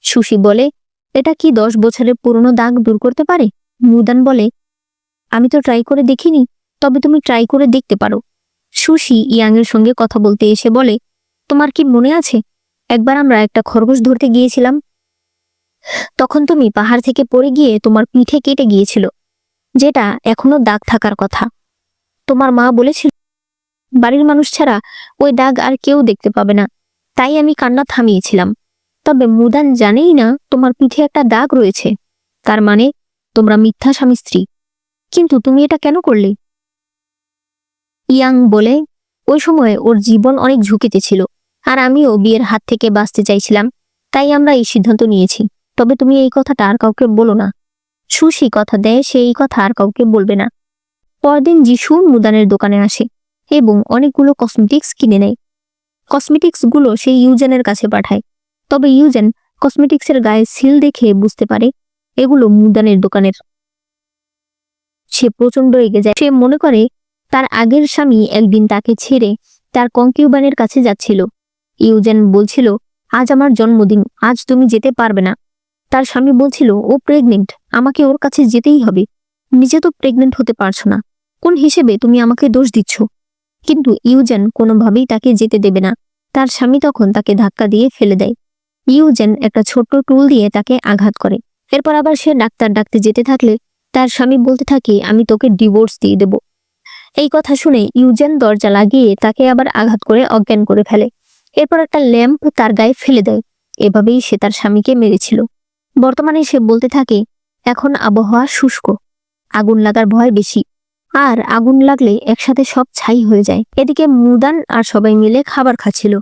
সুশি বলে, এটা কি 10 বছরের পুরনো দাগ দূর করতে পারে? মুদান বলে, আমি তো ট্রাই করে দেখিনি, তবে তুমি ট্রাই করে দেখতে পারো। সুশি ইয়াং এর সঙ্গে কথা বলতে এসে বলে, তোমার কি মনে আছে একবার আমরা একটা খরগোশ ধরতে গিয়েছিলাম? তখন তুমি পাহাড় থেকে পড়ে গিয়ে তোমার পিঠে কেটে গিয়েছিল, যেটা এখনো দাগ থাকার কথা। তোমার মা বলেছিল বাড়ির মানুষ ছাড়া ওই দাগ আর কেউ দেখতে পাবে না, তাই আমি কান্না থামিয়েছিলাম। তবে মুদান জানেই না তোমার পিঠে একটা দাগ রয়েছে, তার মানে তোমরা মিথ্যা স্বামী স্ত্রী। কিন্তু তুমি এটা কেন করলে? ইয়াং বলে, ওই সময়ে ওর জীবন অনেক ঝুঁকিতে ছিল, আর আমিও বিয়ের হাত থেকে বাঁচতে চাইছিলাম, তাই আমরা এই সিদ্ধান্ত নিয়েছি। তবে তুমি এই কথাটা আর কাউকে বলো না। সুশি কথা দেয় সে এই কথা আর কাউকে বলবে না। পরদিন যিশু মুদানের দোকানে আসে এবং অনেকগুলো কসমেটিক্স কিনে নেয়। কসমেটিক্স গুলো সে ইউজেনের কাছে পাঠায়। তবে ইউজেন কসমেটিক্সের গায়ে সিল দেখে বুঝতে পারে এগুলো মুদানের দোকানের। সে প্রচন্ড রেগে যায়। সে মনে করে তার আগের স্বামী একদিন তাকে ছেড়ে তার কনকিউবানের কাছে যাচ্ছিল। ইউজেন বলছিল, আজ আমার জন্মদিন, আজ তুমি যেতে পারবে না। তার স্বামী বলছিল, ও প্রেগনেন্ট, আমাকে ওর কাছে যেতেই হবে। নিজে তো প্রেগনেন্ট হতে পারছো না, কোন হিসেবে তুমি আমাকে দোষ দিচ্ছ? কিন্তু ইউজেন কোনোভাবেই তাকে যেতে দেবে না। তার স্বামী তখন তাকে ধাক্কা দিয়ে ফেলে দেয়। ইউজেন একটা ছোট্ট টুল দিয়ে তাকে আঘাত করে। এরপর আবার সে ডাক্তার ডাকতে যেতে থাকলে তার স্বামী বলতে থাকে, আমি তোকে ডিভোর্স দিয়ে দেব। এই কথা শুনে ইউজেন দরজা লাগিয়ে তাকে আবার আঘাত করে অজ্ঞান করে ফেলে। এরপর একটা ল্যাম্প তার গায়ে ফেলে দেয়। এভাবেই সে তার স্বামীকে মেরেছিল। বর্তমানে সে বলতে থাকে, এখন আবহাওয়া শুষ্ক, আগুন লাগার ভয় বেশি, আর আগুন লাগলে একসাথে সব ছাই হয়ে যায়। এদিকে মুদান আর সবাই মিলে খাবার খাচ্ছিল।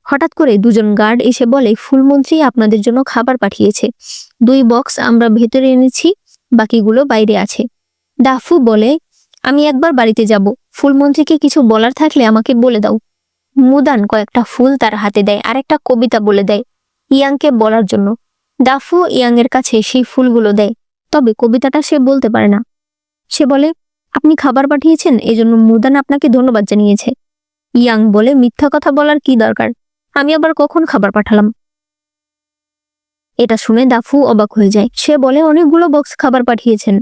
হঠাৎ করে দুজন গার্ড এসে বলে, ফুলমন্ত্রী আপনাদের জন্য খাবার পাঠিয়েছে। 2 বক্স আমরা ভেতরে এনেছি, বাকিগুলো বাইরে আছে। দাফু বলে, আমি একবার বাড়িতে যাব, ফুলমন্ত্রীকে কিছু বলার থাকলে আমাকে বলে দাও। মুদান কয়েকটা ফুল তার হাতে দেয় আর একটা কবিতা বলে দেয় ইয়াংকে বলার জন্য। দাফু ইয়াং এর কাছে সেই ফুলগুলো দেয়, তবে কবিতাটা সে বলতে পারে না। সে বলে, আপনি খাবার পাঠিয়েছেন, এজন্য মুদান আপনাকে ধন্যবাদ জানিয়েছে। ইয়াং বলে, মিথ্যা কথা বলার কি দরকার, আমি আবার কখন খাবার পাঠালাম? এটা শুনে দাফু অবাক হয়ে যায়। সে বলে, অনেকগুলো বক্স খাবার পাঠিয়েছেন,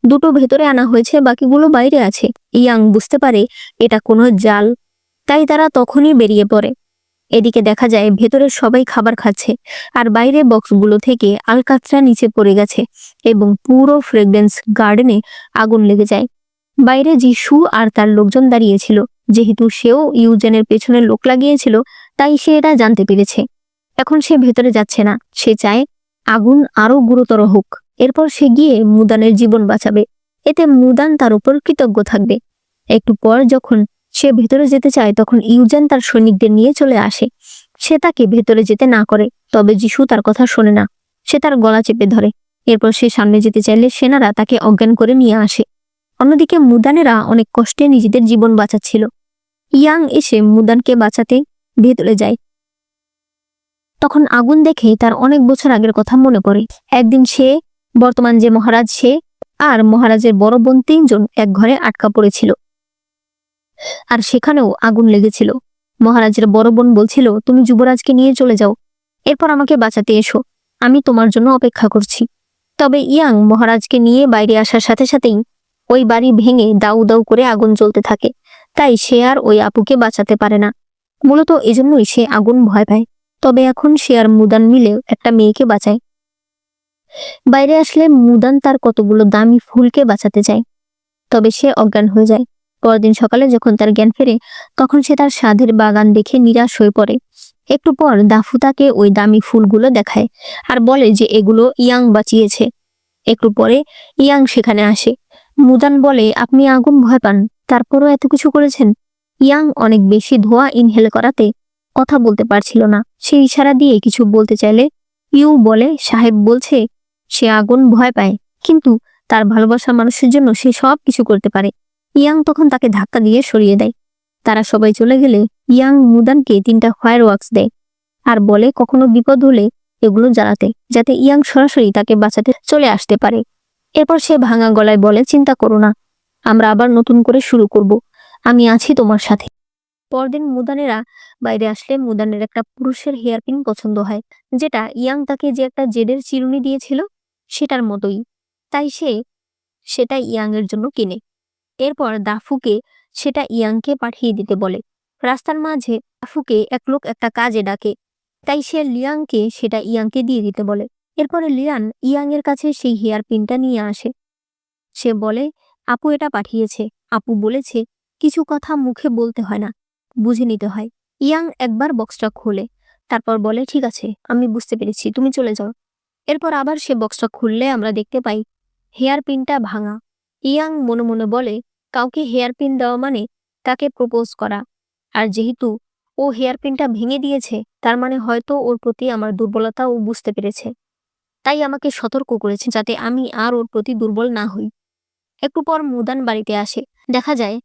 2টো ভেতরে আনা হয়েছে, বাকিগুলো বাইরে আছে। ইয়াং বুঝতে পারে এটা কোনো জাল, তাই তারা তখনই বেরিয়ে পড়ে। এদিকে দেখা যায় ভেতরে সবাই খাবার খাচ্ছে, আর বাইরে বক্সগুলো থেকে আলকাতরা নিচে পড়ে গেছে এবং পুরো ফ্রেগরেন্স গার্ডেনে আগুন লেগে যায়। বাইরে যিশু আর তার লোকজন দাঁড়িয়েছিল। যেহেতু সেও ইউজেনের পেছনে লোক লাগিয়েছিল, তাই সে এটা জানতে পেরেছে। এখন সে ভেতরে যাচ্ছে না, সে চায় আগুন আরো গুরুতর হোক। এরপর সে গিয়ে মুদানের জীবন বাঁচাবে, এতে মুদান তার উপর কৃতজ্ঞ থাকবে। একটু পর যখন সে ভেতরে যেতে চায়, তখন ইউজেন তার সৈনিকদের নিয়ে চলে আসে। সে তাকে ভেতরে যেতে না করে, তবে যিশু তার কথা শোনে না। সে তার গলা চেপে ধরে। এরপর সে সামনে যেতে চাইলে সেনারা তাকে অজ্ঞান করে নিয়ে আসে। অন্যদিকে মুদানেরা অনেক কষ্টে নিজেদের জীবন বাঁচাচ্ছিল। ইয়াং এসে মুদানকে বাঁচাতে ভেতরে যায়। তখন আগুন দেখে তার অনেক বছর আগের কথা মনে পড়ে। একদিন সে, বর্তমান যে মহারাজ সে আর মহারাজের বড় বোন 3 জন এক ঘরে আটকা পড়েছিল, আর সেখানেও আগুন লেগেছিল। মহারাজের বড় বোন বলছিল, তুমি যুবরাজকে নিয়ে চলে যাও, এরপর আমাকে বাঁচাতে এসো, আমি তোমার জন্য অপেক্ষা করছি। তবে ইয়াং মহারাজকে নিয়ে বাইরে আসার সাথে সাথেই ওই বাড়ি ভেঙে দাউ দাউ করে আগুন জ্বলতে থাকে, তাই সে আর ওই আপুকে বাঁচাতে পারে না। মূলত এজন্যই সে আগুন ভয় পায়। তবে এখন সে আর মুদান মিলে একটা মেয়েকে বাঁচায়। বাইরে আসলে মুদান তার কতগুলো দামি ফুলকে বাঁচাতে চায়, তবে সে অজ্ঞান হয়ে যায়। পরদিন সকালে যখন তার জ্ঞান ফেরে, তখন সে তার সাধের বাগান দেখে নিরাশ হয়ে পড়ে। একটু পর দাফু তাকে ওই দামি ফুলগুলো দেখায় আর বলে যে এগুলো ইয়াং বাঁচিয়েছে। একটু পরে ইয়াং সেখানে আসে। মুদান বলে, আপনি আগুন ভয় পান, তারপরও এত কিছু করেছেন। ইয়াং অনেক বেশি ধোঁয়া ইনহেল করাতে কথা বলতে পারছিল না। সে ইশারা দিয়ে কিছু বলতে চাইলে ইউ বলে, সাহেব বলছে সে আগুন ভয় পায়, কিন্তু তার ভালোবাসার মানুষের জন্য সে সব কিছু করতে পারে। ইয়াং তখন তাকে ধাক্কা দিয়ে সরিয়ে দেয়। তারা সবাই চলে গেলে ইয়াং মুদানকে 3টা ফায়ার ওয়ার্কস দেয় আর বলে কখনো বিপদ হলে এগুলো জ্বালাতে, যাতে ইয়াং সরাসরি তাকে বাঁচাতে চলে আসতে পারে। এরপর সে ভাঙা গলায় বলে, চিন্তা করো না, আমরা আবার নতুন করে শুরু করব, আমি আছি তোমার সাথে। পরদিন মুদানেরা বাইরে আসলে মুদানের একটা পুরুষের হেয়ারপিন পছন্দ হয়, যেটা ইয়াং তাকে যে একটা জেডের চিরুনি দিয়েছিল সেটার মতোই। তাই সে সেটা ইয়াং এর জন্য কিনে। এরপর দাফুকে সেটা ইয়াংকে পাঠিয়ে দিতে বলে। রাস্তার মাঝে দাফুকে এক লোক একটা কাজে ডাকে, তাই সে লিয়াংকে সেটা ইয়াংকে দিয়ে দিতে বলে। এরপরে লিয়ান ইয়াং এর কাছে সেই হেয়ার পিনটা নিয়ে আসে। সে বলে, আপু এটা পাঠিয়েছে, আপু বলেছে কিছু কথা মুখে বলতে হয় না, বুঝে নিতে হয়। ইয়াং একবার বক্সটা খোলে, তারপর বলে, ঠিক আছে আমি বুঝতে পেরেছি, তুমি চলে যাও। এরপর আবার সে বক্সটা খুললে আমরা দেখতে পাই হেয়ার পিনটা ভাঙা। ইয়াং মনে মনে বলে, কাউকে হেয়ার পিন দেওয়া মানে তাকে প্রপোজ করা, আর যেহেতু ও হেয়ার পিনটা ভেঙে দিয়েছে, তার মানে হয়তো ওর প্রতি আমার দুর্বলতা ও বুঝতে পেরেছে, তাই আমাকে সতর্ক করেছে যাতে আমি আর ওর প্রতি দুর্বল না হই। একটু পর মুদান বাড়িতে আসে। দেখা যায়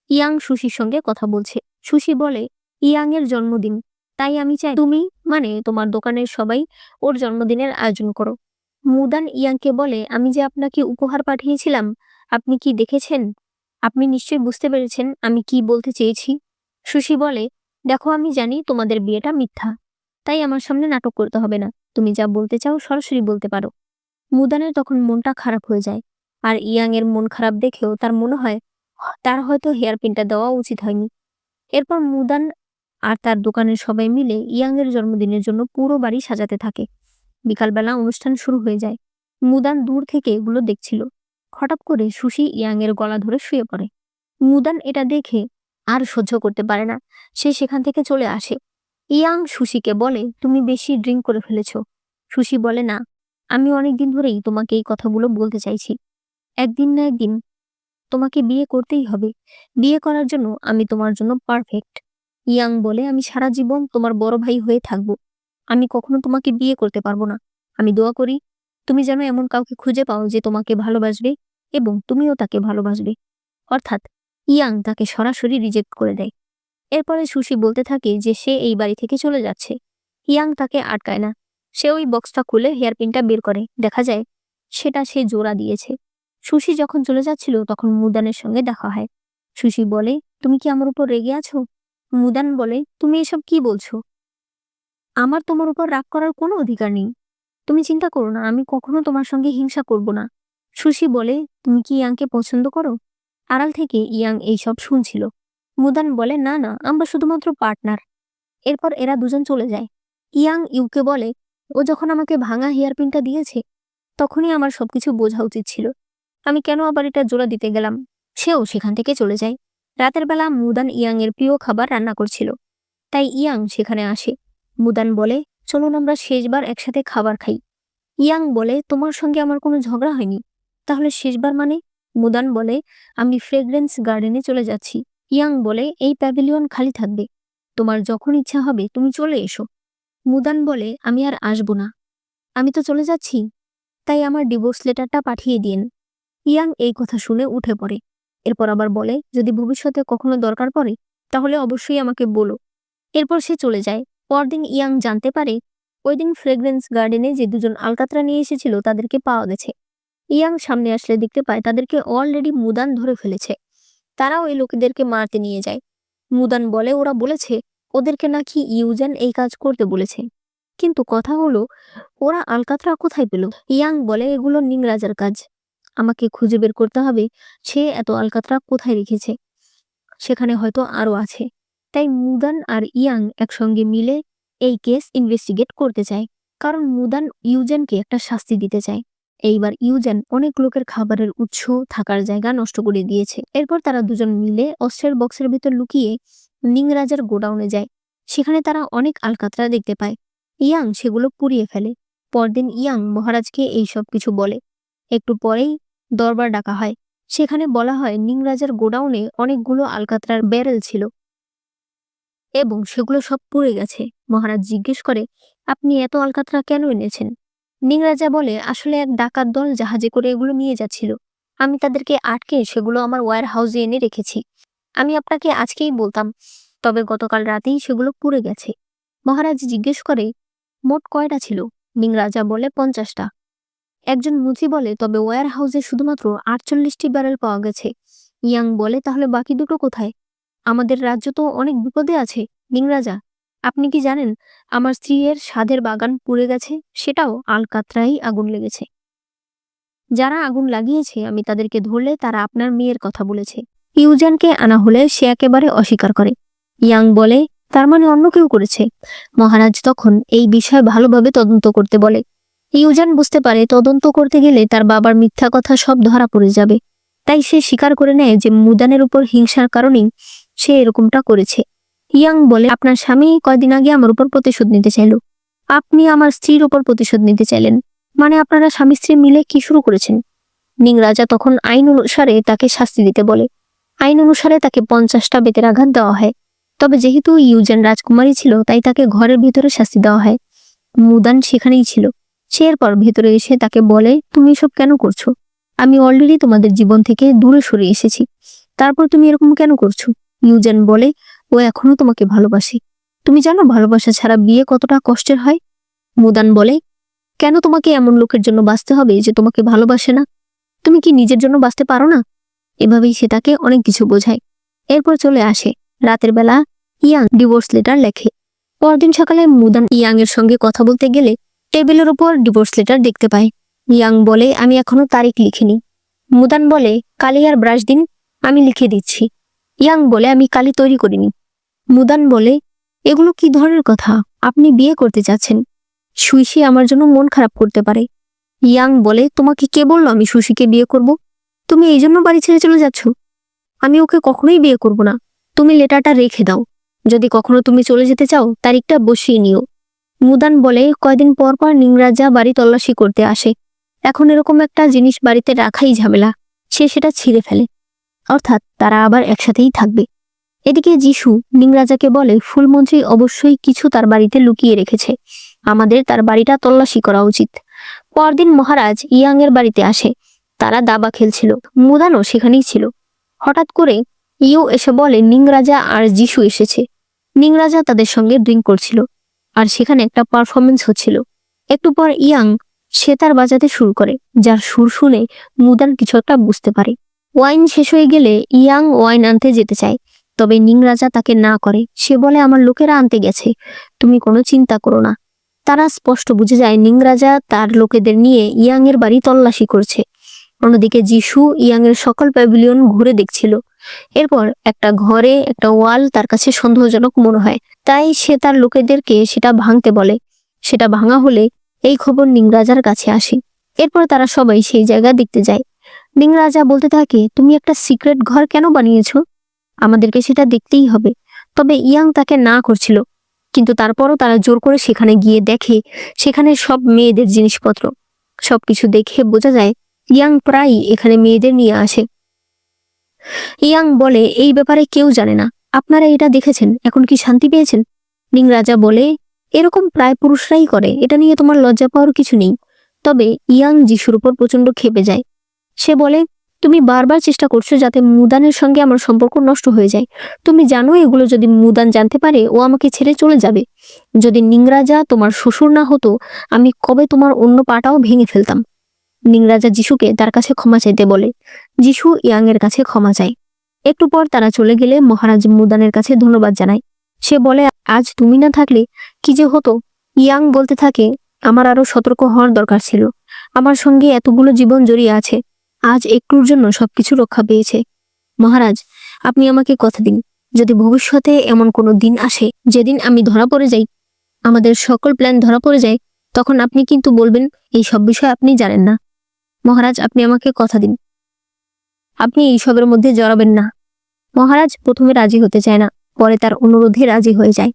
ইয়াং সুশির সঙ্গে কথা বলছে। সুশি বলে, ইয়াং এর জন্মদিন, তাই আমি চাই তুমি মানে তোমার দোকানের সবাই ওর জন্মদিনের আয়োজন করো। মুদান ইয়াংকে বলে, আমি যে আপনাকে উপহার পাঠিয়েছিলাম, আপনি কি দেখেছেন? আপনি নিশ্চয়ই বুঝতে পেরেছেন আমি কি বলতে চেয়েছি। সুশি বলে, দেখো আমি জানি তোমাদের বিয়েটা মিথ্যা, তাই আমার সামনে নাটক করতে হবে না, তুমি যা বলতে চাও সরাসরি বলতে পারো। মুদানের তখন মনটা খারাপ হয়ে যায়, আর ইয়াং এর মন খারাপ দেখেও তার মনে হয় তার হয়তো হেয়ার পিনটা দেওয়া উচিত হয়নি। এরপর মুদান আর তার দোকানের সবাই মিলে ইয়াং এর জন্মদিনের জন্য পুরো বাড়ি সাজাতে থাকে। বিকালবেলা অনুষ্ঠান শুরু হয়ে যায়। মুদান দূর থেকে এগুলো দেখছিল। হঠাৎ করে সুশি ইয়াং এর গলা ধরে শুয়ে পড়ে। মুদান এটা দেখে আর সহ্য করতে পারে না, সে সেখান থেকে চলে আসে। ইয়াং সুশিকে বলে, তুমি বেশি ড্রিঙ্ক করে ফেলেছো। সুশি বলে, না, আমি অনেকদিন ধরেই তোমাকে এই কথাগুলো বলতে চাইছি। একদিন না একদিন তোমাকে বিয়ে করতেই হবে। বিয়ে করার জন্য আমি তোমার জন্য পারফেক্ট। ইয়াং বলে, আমি সারা জীবন তোমার বড় ভাই হয়ে থাকবো। আমি কখনো তোমাকে বিয়ে করতে পারবো না। আমি দোয়া করি তুমি যেন এমন কাউকে খুঁজে পাও যে তোমাকে ভালোবাসবে এবং তুমিও তাকে ভালোবাসবে। অর্থাৎ ইয়াং তাকে সরাসরি রিজেক্ট করে দেয়। এরপরে সুশি বলতে থাকে যে সে এই বাড়ি থেকে চলে যাচ্ছে। ইয়াং তাকে আটকায় না। সে ওই বক্সটা খুলে হেয়ারপিনটা বের করে। দেখা যায় সেটা সে জোড়া দিয়েছে। সুশি যখন চলে যাচ্ছিল তখন মুদানের সঙ্গে দেখা হয়। সুশি বলে, তুমি কি আমার উপর রেগে আছো? মুদান বলে, তুমি এসব কি বলছো? আমার তোমার উপর রাগ করার কোনো অধিকার নেই। তুমি চিন্তা করো না, আমি কখনো তোমার সঙ্গে হিংসা করব না। সুশি বলে, তুমি কি ইয়াংকে পছন্দ করো? আড়াল থেকে ইয়াং এইসব শুনছিল। মুদান বলে, না না, আমরা শুধুমাত্র পার্টনার। এরপর এরা দুজন চলে যায়। ইয়াং ইউকে বলে, ও যখন আমাকে ভাঙা হেয়ারপিনটা দিয়েছে তখনই আমার সবকিছু বোঝা উচিত ছিল। আমি কেন আবার এটা জোড়া দিতে গেলাম? সেও সেখান থেকে চলে যায়। রাতের বেলা মুদান ইয়াং এর প্রিয় খাবার রান্না করছিল, তাই ইয়াং সেখানে আসে। মুদান বলে, চলুন আমরা শেষবার একসাথে খাবার খাই। ইয়াং বলে, তোমার সঙ্গে আমার কোনো ঝগড়া হয়নি, তাহলে শেষবার মানে? মুদান বলে, আমি ফ্রেগ্রেন্স গার্ডেনে চলে যাচ্ছি। ইয়াং বলে, এই প্যাভিলিয়ন খালি থাকবে, তোমার যখন ইচ্ছা হবে তুমি চলে এসো। মুদান বলে, আমি আর আসবো না, আমি তো চলে যাচ্ছি, তাই আমার ডিভোর্স লেটারটা পাঠিয়ে দিন। ইয়াং এই কথা শুনে উঠে পড়ে। এরপর আবার বলে, যদি ভবিষ্যতে কখনো দরকার পড়ে তাহলে অবশ্যই আমাকে বলো। এরপর সে চলে যায়। পরদিন ইয়াং জানতে পারে ওই দিন ফ্রেগ্রেন্স গার্ডেনে যে দুজন আলকাতরা নিয়ে এসেছিল তাদেরকে পাওয়া গেছে। ইয়াং সামনে আসলে দেখতে পায় তাদেরকে অলরেডি মুদান ধরে ফেলেছে। তারা ওই লোকেদেরকে মারতে নিয়ে যায়। মুদান বলে, ওরা বলেছে ওদেরকে নাকি ইউজেন এই কাজ করতে বলেছে, কিন্তু কথা হলো ওরা আলকাতরা কোথায় পেল? ইয়াং বলে, এগুলো নিং রাজার কাজ, আমাকে খুঁজে বের করতে হবে সে এত আলকাতরা কোথায় রেখেছে, সেখানে হয়তো আরো আছে। তাই মুদান আর ইয়াং একসঙ্গে মিলে এই কেস ইনভেস্টিগেট করতে চায়, কারণ মুদান ইউজেনকে একটা শাস্তি দিতে চায়। এইবার ইউজেন অনেক লোকের খাবারের উৎস, থাকার জায়গা নষ্ট করে দিয়েছে। এরপর তারা দুজন মিলে অস্ত্রের বক্সের ভেতর লুকিয়ে নিং রাজার গোডাউনে যায়। সেখানে তারা অনেক আলকাতরা দেখতে পায়। ইয়াং সেগুলো পুড়িয়ে ফেলে। পরদিন ইয়াং মহারাজকে এই সব কিছু বলে। একটু পরেই দরবার ডাকা হয়। সেখানে বলা হয় নিং রাজার গোডাউনে অনেকগুলো আলকাতরার ব্যারেল ছিল এবং সেগুলো সব পুড়ে গেছে। মহারাজ জিজ্ঞেস করে, আপনি এত আলকাতরা কেন এনেছেন? নিং রাজা বলে, আসলে এক ডাকাত দল জাহাজে করে এগুলো নিয়ে যাচ্ছিল। আমি তাদেরকে আটকে সেগুলো আমার ওয়্যার হাউসে এনে রেখেছি। আমি আপনাকে আজকেই বলতাম, তবে গতকাল রাতেই সেগুলো পুড়ে গেছে। মহারাজ জিজ্ঞেস করে, মোট কয়টা ছিল? নিং রাজা বলে, 50টা। একজন মুচি বলে, তবে ওয়্যার হাউসে শুধুমাত্র 48টি ব্যারেল পাওয়া গেছে। ইয়াং বলে, তাহলে বাকি দুটো কোথায়? আমাদের রাজ্য তো অনেক বিপদে আছে নিং রাজা। আপনি কি জানেন আমার স্ত্রীর সাধের বাগান পুড়ে গেছে, সেটাও আলকাতরাই আগুন লেগেছে। যারা আগুন লাগিয়েছে আমি তাদেরকে ধরলে তারা আপনার মেয়ের কথা বলেছে। ইউজানকে আনা হলে সে একেবারে অস্বীকার করে। ইয়াং বলে, তার মানে অন্য কেউ করেছে। মহারাজ তখন এই বিষয়ে ভালোভাবে তদন্ত করতে বলে। ইউজান বুঝতে পারে তদন্ত করতে গেলে তার বাবার মিথ্যা কথা সব ধরা পড়ে যাবে। তাই সে স্বীকার করে নেয় যে মুদানের উপর হিংসার কারণেই সে এরকমটা করেছে। ইয়াং বলে, আপনার স্বামী কয়দিন আগে আমার উপর প্রতিশোধ নিতে চাইল। আপনি আমার স্ত্রীর উপর প্রতিশোধ নিতে চাইলেন, মানে আপনারা স্বামী স্ত্রী মিলে কি শুরু করেছেন? নিং রাজা তখন আইন অনুসারে তাকে শাস্তি দিতে বলে। আইন অনুসারে তাকে 50টা বেতের আঘাত দেওয়া হয়। তবে যেহেতু ইউজেন রাজকুমারী ছিল তাই তাকে ঘরের ভিতরে শাস্তি দেওয়া হয়। মুদান সেখানেই ছিল। সে এরপর ভেতরে এসে তাকে বলে, তুমি এসব কেন করছো? আমি অলরেডি তোমাদের জীবন থেকে দূরে সরে এসেছি, তারপর তুমি এরকম কেন করছো? ইউজেন বলে, ও এখনো তোমাকে ভালোবাসে। তুমি জানো ভালোবাসা ছাড়া বিয়ে কতটা কষ্টের হয়? মুদান বলে, কেন তোমাকে এমন লোকের জন্য বাঁচতে হবে যে তোমাকে ভালোবাসে না? তুমি কি নিজের জন্য বাঁচতে পারো না? এভাবেই সে তাকে অনেক কিছু বোঝায়। এরপর চলে আসে রাতের বেলা। ইয়াং ডিভোর্স লেটার লেখে। পরদিন সকালে মুদান ইয়াং এর সঙ্গে কথা বলতে গেলে টেবিলের উপর ডিভোর্স লেটার দেখতে পায়। ইয়াং বলে, আমি এখনো তারিখ লিখিনি। মুদান বলে, কালি আর ব্রাশ দিন, আমি লিখে দিচ্ছি। ইয়াং বলে, আমি কালি তৈরি করিনি। মুদান বলে, এগুলো কি ধরনের কথা? আপনি বিয়ে করতে চাচ্ছেন, সুইসি আমার জন্য মন খারাপ করতে পারে। ইয়াং বলে, তোমাকে কে বললো আমি সুশিকে বিয়ে করব? তুমি এই জন্য বাড়ি ছেড়ে চলে যাচ্ছ? আমি ওকে কখনোই বিয়ে করব না। তুমি লেটারটা রেখে দাও। যদি কখনো তুমি চলে যেতে চাও তারিখটা বসিয়ে নিও। মুদান বলে, কয়দিন পর পর নিং রাজা বাড়ি তল্লাশি করতে আসে। এখন এরকম একটা জিনিস বাড়িতে রাখাই ঝামেলা। সে সেটা ছিঁড়ে ফেলে, অর্থাৎ তারা আবার একসাথেই থাকবে। এদিকে যিশু নিং রাজাকে বলে, ফুলমন্ত্রী অবশ্যই কিছু তার বাড়িতে লুকিয়ে রেখেছে। আমাদের তার বাড়িটা তল্লাশি করা উচিত। পরদিন মহারাজ ইয়াং এর বাড়িতে আসে। তারা দাবা খেলছিল। মুদানও সেখানেই ছিল। হঠাৎ করে ইউ এসে বলে, নিং রাজা আর যিশু এসেছে। নিং রাজা তাদের সঙ্গে ড্রিঙ্ক করছিল আর সেখানে একটা পারফরমেন্স হচ্ছিল। একটু পর ইয়াং সেতার বাজাতে শুরু করে, যার সুর শুনে মুদান কিছু একটা বুঝতে পারে। ওয়াইন শেষ হয়ে গেলে ইয়াং ওয়াইন আনতে যেতে চায়, তবে নিং রাজা তাকে না করে। সে বলে, আমার লোকেরা আনতে গেছে, তুমি কোনো চিন্তা করো না। তারা স্পষ্ট বুঝে যায় নিং রাজা তার লোকেদের নিয়ে ইয়াং এর বাড়ি তল্লাশি করছে। অন্যদিকে যিশু ইয়াং এর সকল প্যাভিলিয়ন ঘুরে দেখছিল। এরপর একটা ঘরে একটা ওয়াল তার কাছে সন্দেহজনক মনে হয়, তাই সে তার লোকেদেরকে সেটা ভাঙতে বলে। সেটা ভাঙা হলে এই খবর নিং রাজার কাছে আসে। এরপর তারা সবাই সেই জায়গা দেখতে যায়। নিং রাজা বলতে থাকে, তুমি একটা সিক্রেট ঘর কেন বানিয়েছো? আমাদেরকে সেটা দেখতেই হবে। তবে ইয়াং তাকে না করছিল, কিন্তু তারপরও তারা জোর করে সেখানে গিয়ে দেখে সেখানে সব মেয়েদের জিনিসপত্র। সবকিছু দেখে বোঝা যায় ইয়াং প্রায়ই এখানে মেয়েদের নিয়ে আসে। ইয়াং বলে, এই ব্যাপারে কেউ জানে না। আপনারা এটা দেখেছেন, এখন কি শান্তি পেয়েছেন? নিং রাজা বলে, এরকম প্রায় পুরুষরাই করে, এটা নিয়ে তোমার লজ্জা পাওয়ার কিছু নেই। তবে ইয়াং যিশুর উপর প্রচন্ড ক্ষেপে যায়। সে বলে, তুমি বারবার চেষ্টা করছো যাতে মুদানের সঙ্গে আমার সম্পর্ক নষ্ট হয়ে যায়। তুমি জানো এগুলো যদি মুদান জানতে পারে ও আমাকে ছেড়ে চলে যাবে। যদি নিং রাজা তোমার শ্বশুর না হতো আমি কবে তোমার অন্য পাটাও ভেঙে ফেলতাম। নিং রাজা যিশুকে তার কাছে ক্ষমা চাইতে বলে। যিশু ইয়াং এর কাছে ক্ষমা চায়। একটু পর তারা চলে গেলে মহারাজ মুদানের কাছে ধন্যবাদ জানায়। সে বলে, আজ তুমি না থাকলে কি যে হতো। ইয়াং বলতে থাকে, আমার আরো সতর্ক হওয়ার দরকার ছিল। আমার সঙ্গে এতগুলো জীবন জড়িয়ে আছে, আজ একটুর জন্য সবকিছু রক্ষা পেয়েছে। মহারাজ, আপনি আমাকে কথা দিন, যদি ভবিষ্যতে এমন কোনো দিন আসে যেদিন আমি ধরা পড়ে যাই, আমাদের সকল প্ল্যান ধরা পড়ে যায়, তখন আপনি কিন্তু বলবেন এই সব বিষয় আপনি জানেন না। মহারাজ, আপনি আমাকে কথা দিন, আপনি এইসবের মধ্যে জড়াবেন না। মহারাজ প্রথমে রাজি হতে চায় না, পরে তার অনুরোধে রাজি হয়ে যায়।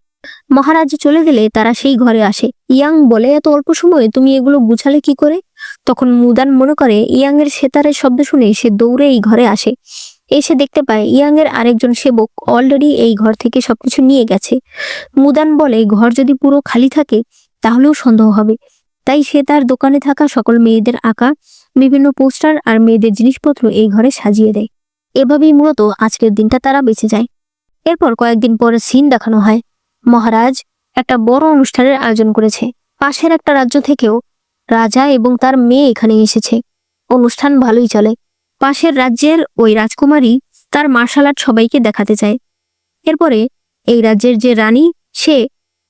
মহারাজ চলে গেলে তারা সেই ঘরে আসে। ইয়াং বলে, এত অল্প সময়ে তুমি এগুলো গুছালে কি করে? তখন মুদান মনে করে ইয়াং এর সেতারের শব্দ শুনে সে দৌড়ে এই ঘরে আসে। এসে দেখতে পায় ইয়াং এর আরেকজন সেবক অলরেডি এই ঘর থেকে সবকিছু নিয়ে গেছে। মুদান বলে, ঘর যদি পুরো খালি থাকে তাহলেও সন্দেহ হবে, তাই সে তার দোকানে থাকা সকল মেয়েদের আঁকা বিভিন্ন পোস্টার আর মেয়েদের জিনিসপত্র এই ঘরে সাজিয়ে দেয়। এভাবেই মূলত আজকের দিনটা তারা বেঁচে যায়। এরপর কয়েকদিন পরে সিন দেখানো হয়। মহারাজ একটা বড় অনুষ্ঠানের আয়োজন করেছে। পাশের একটা রাজ্য থেকেও রাজা এবং তার মেয়ে এখানে এসেছে। অনুষ্ঠান ভালোই চলে। পাশের রাজ্যের ওই রাজকুমারী তার মার্শাল আর্ট সবাইকে দেখাতে চায়। এরপরে এই রাজ্যের যে রানী, সে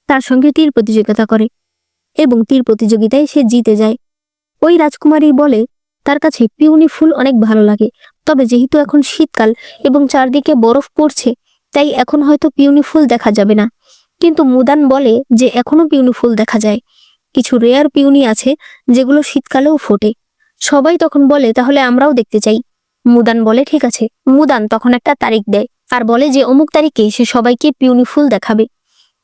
তার সঙ্গে তীর প্রতিযোগিতা করে এবং তীর প্রতিযোগিতায় সে জিতে যায়। ওই রাজকুমারী বলে তার কাছে পিওনি ফুল অনেক ভালো লাগে, তবে যেহেতু এখন শীতকাল এবং চারদিকে বরফ পড়ছে, তাই এখন হয়তো পিওনি ফুল দেখা যাবে না। কিন্তু মুদান বলে যে এখনো পিওনি ফুল দেখা যায়, কিছু রেয়ার পিওনি আছে যেগুলো শীতকালেও ফোটে। সবাই তখন বলে তাহলে আমরাও দেখতে চাই। মুদান বলে ঠিক আছে। মুদান তখন একটা তারিখ দেয় আর বলে যে অমুক তারিখে সে সবাইকে পিওনি ফুল দেখাবে।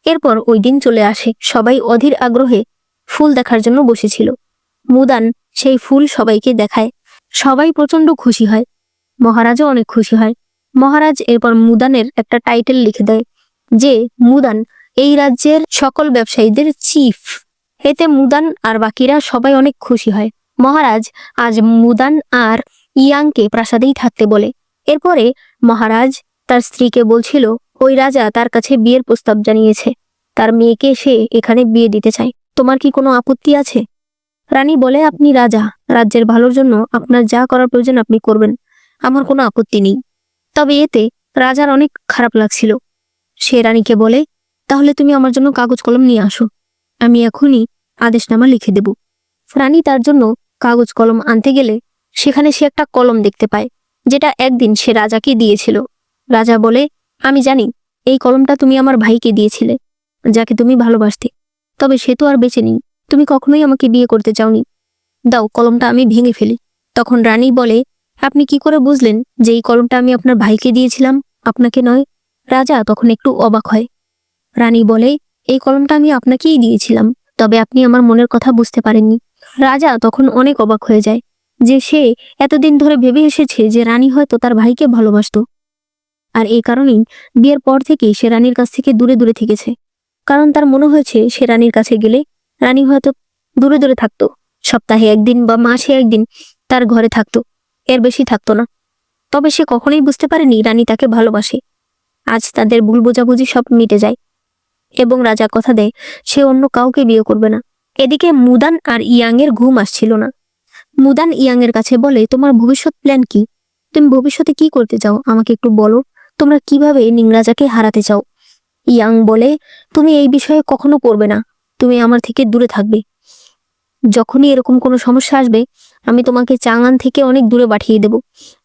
এরপর ওই দিন চলে আসে। সবাই অধীর আগ্রহে ফুল দেখার জন্য বসেছিল। মুদান সেই ফুল সবাইকে দেখায়। সবাই প্রচন্ড খুশি হয়। মহারাজও অনেক খুশি হয়। মহারাজ এরপর মুদানের একটা টাইটেল লিখে দেয় যে মুদান এই রাজ্যের সকল ব্যবসায়ীদের চিফ। এতে মুদান আর বাকিরা সবাই অনেক খুশি হয়। মহারাজ আজ মুদান আর ইয়াংকে প্রাসাদেই থাকতে বলে। এরপরে মহারাজ তার স্ত্রীকে বলছিল ওই রাজা তার কাছে বিয়ের প্রস্তাব জানিয়েছে, তার মেয়েকে সে এখানে বিয়ে দিতে চায়। তোমার কি কোনো আপত্তি আছে? রানী বলে, আপনি রাজা, রাজ্যের ভালোর জন্য আপনার যা করার প্রয়োজন আপনি করবেন, আমার কোনো আপত্তি নেই। তবে এতে রাজার অনেক খারাপ লাগছিল। সে রানীকে বলে, তাহলে তুমি আমার জন্য কাগজ কলম নিয়ে আসো, আমি এখনই আদেশনামা লিখে দেব। রানী তার জন্য কাগজ কলম আনতে গেলে সেখানে সে একটা কলম দেখতে পায়, যেটা একদিন সে রাজাকে দিয়েছিল। রাজা বলে, আমি জানি এই কলমটা তুমি আমার ভাইকে দিয়েছিলে, যাকে তুমি ভালোবাসতে, তবে সে তো আর বেঁচে নেই, তুমি কখনোই আমাকে বিয়ে করতে চাওনি, দাও কলমটা আমি ভেঙে ফেলি। তখন রানী বলে, আপনি কি করে বুঝলেন যে এই কলমটা আমি আপনার ভাইকে দিয়েছিলাম, আপনাকে নয়? রাজা তখন একটু অবাক হয়। রানী বলে, এই কলমটা আমি আপনাকেই দিয়েছিলাম, তবে আপনি আমার মনের কথা বুঝতে পারেননি। রাজা তখন অনেক অবাক হয়ে যায় যে সে এতদিন ধরে ভেবে এসেছে যে রানী হয়তো তার ভাইকে ভালোবাসতো, আর এই কারণেই বিয়ের পর থেকেই সে রানীর কাছ থেকে দূরে দূরে থেকেছে। কারণ তার মনে হয়েছে সে রানীর কাছে গেলে রানী হয়তো দূরে দূরে থাকতো, সপ্তাহে একদিন বা মাসে একদিন তার ঘরে থাকতো, এর বেশি থাকতো না। তবে সে কখনোই বুঝতে পারেনি রানী তাকে ভালোবাসে। আজ তাদের ভুল বোঝাবুঝি সব মিটে যায় এবং রাজা কথা দেয় সে অন্য কাউকে বিয়ে করবে না। এদিকে মুদান আর ইয়াং এর ঘুম আসছিল না। মুদান ইয়াং এর কাছে বলে, তোমার ভবিষ্যৎ প্ল্যান কি? তুমি ভবিষ্যতে কি করতে চাও আমাকে একটু বলো, তোমরা কিভাবে নিংরাজাকে হারাতে চাও? ইয়াং বলে, তুমি এই বিষয়ে কখনো পড়বে না, তুমি আমার থেকে দূরে থাকবে। যখনই এরকম কোনো সমস্যা আসবে আমি তোমাকে চাঙ্গান থেকে অনেক দূরে পাঠিয়ে দেব,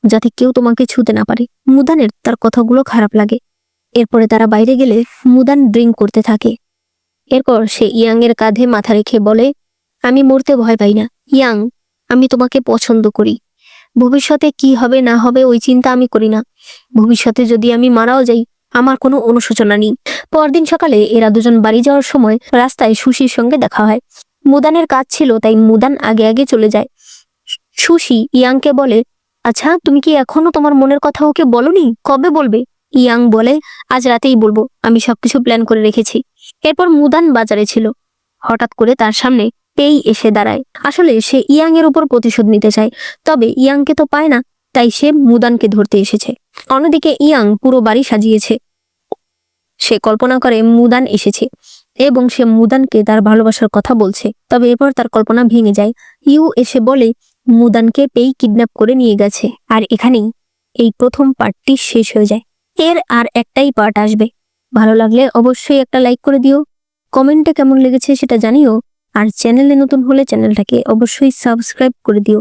যাতে কেউ তোমাকে ছুতে না পারে। মুদানের তার কথাগুলো খারাপ লাগে। এরপরে তারা বাইরে গেলে মুদান ড্রিঙ্ক করতে থাকে। এরপর সে ইয়াং এর কাঁধে মাথা রেখে বলে, আমি মরতে ভয় পাই না ইয়াং, আমি তোমাকে পছন্দ করি। ভবিষ্যতে কি হবে না হবে ওই চিন্তা আমি করি না। ভবিষ্যতে যদি আমি মারাও যাই আমার কোনো অনুশোচনা নেই। পরদিন সকালে এরা দুজন বাড়ি যাওয়ার সময় রাস্তায় সুশির সঙ্গে দেখা হয়। মুদানের কাজ ছিল তাই মুদান আগে আগে চলে যায়। সুশি ইয়াংকে বলে, আচ্ছা তুমি কি এখনো তোমার মনের কথা ওকে বলনি, কবে বলবে? ইয়াং বলে, আজ রাতেই বলবো, আমি সবকিছু প্ল্যান করে রেখেছি। এরপর মুদান বাজারে ছিল। হঠাৎ করে তার সামনে পেই এসে দাঁড়ায়। আসলে সে ইয়াং এর উপর প্রতিশোধ নিতে চায়, তবে ইয়াংকে তো পায় না, তাই সে মুদানকে ধরতে এসেছে। অন্যদিকে ইয়াং পুরো বাড়ি সাজিয়েছে। সে কল্পনা করে মুদান এসেছে এবং সে মুদানকে তার ভালোবাসার কথা বলছে। তবে এরপর তার কল্পনা ভেঙে যায়। ইউ এসে বলে মুদানকে পেই কিডন্যাপ করে নিয়ে গেছে। আর এখানেই এই প্রথম পার্টটি শেষ হয়ে যায়। এর আর একটাই পার্ট আসবে। ভালো লাগলে অবশ্যই একটা লাইক করে দিও, কমেন্টে কেমন লেগেছে সেটা জানিও, আর চ্যানেলে নতুন হলে চ্যানেলটাকে অবশ্যই সাবস্ক্রাইব করে দিও।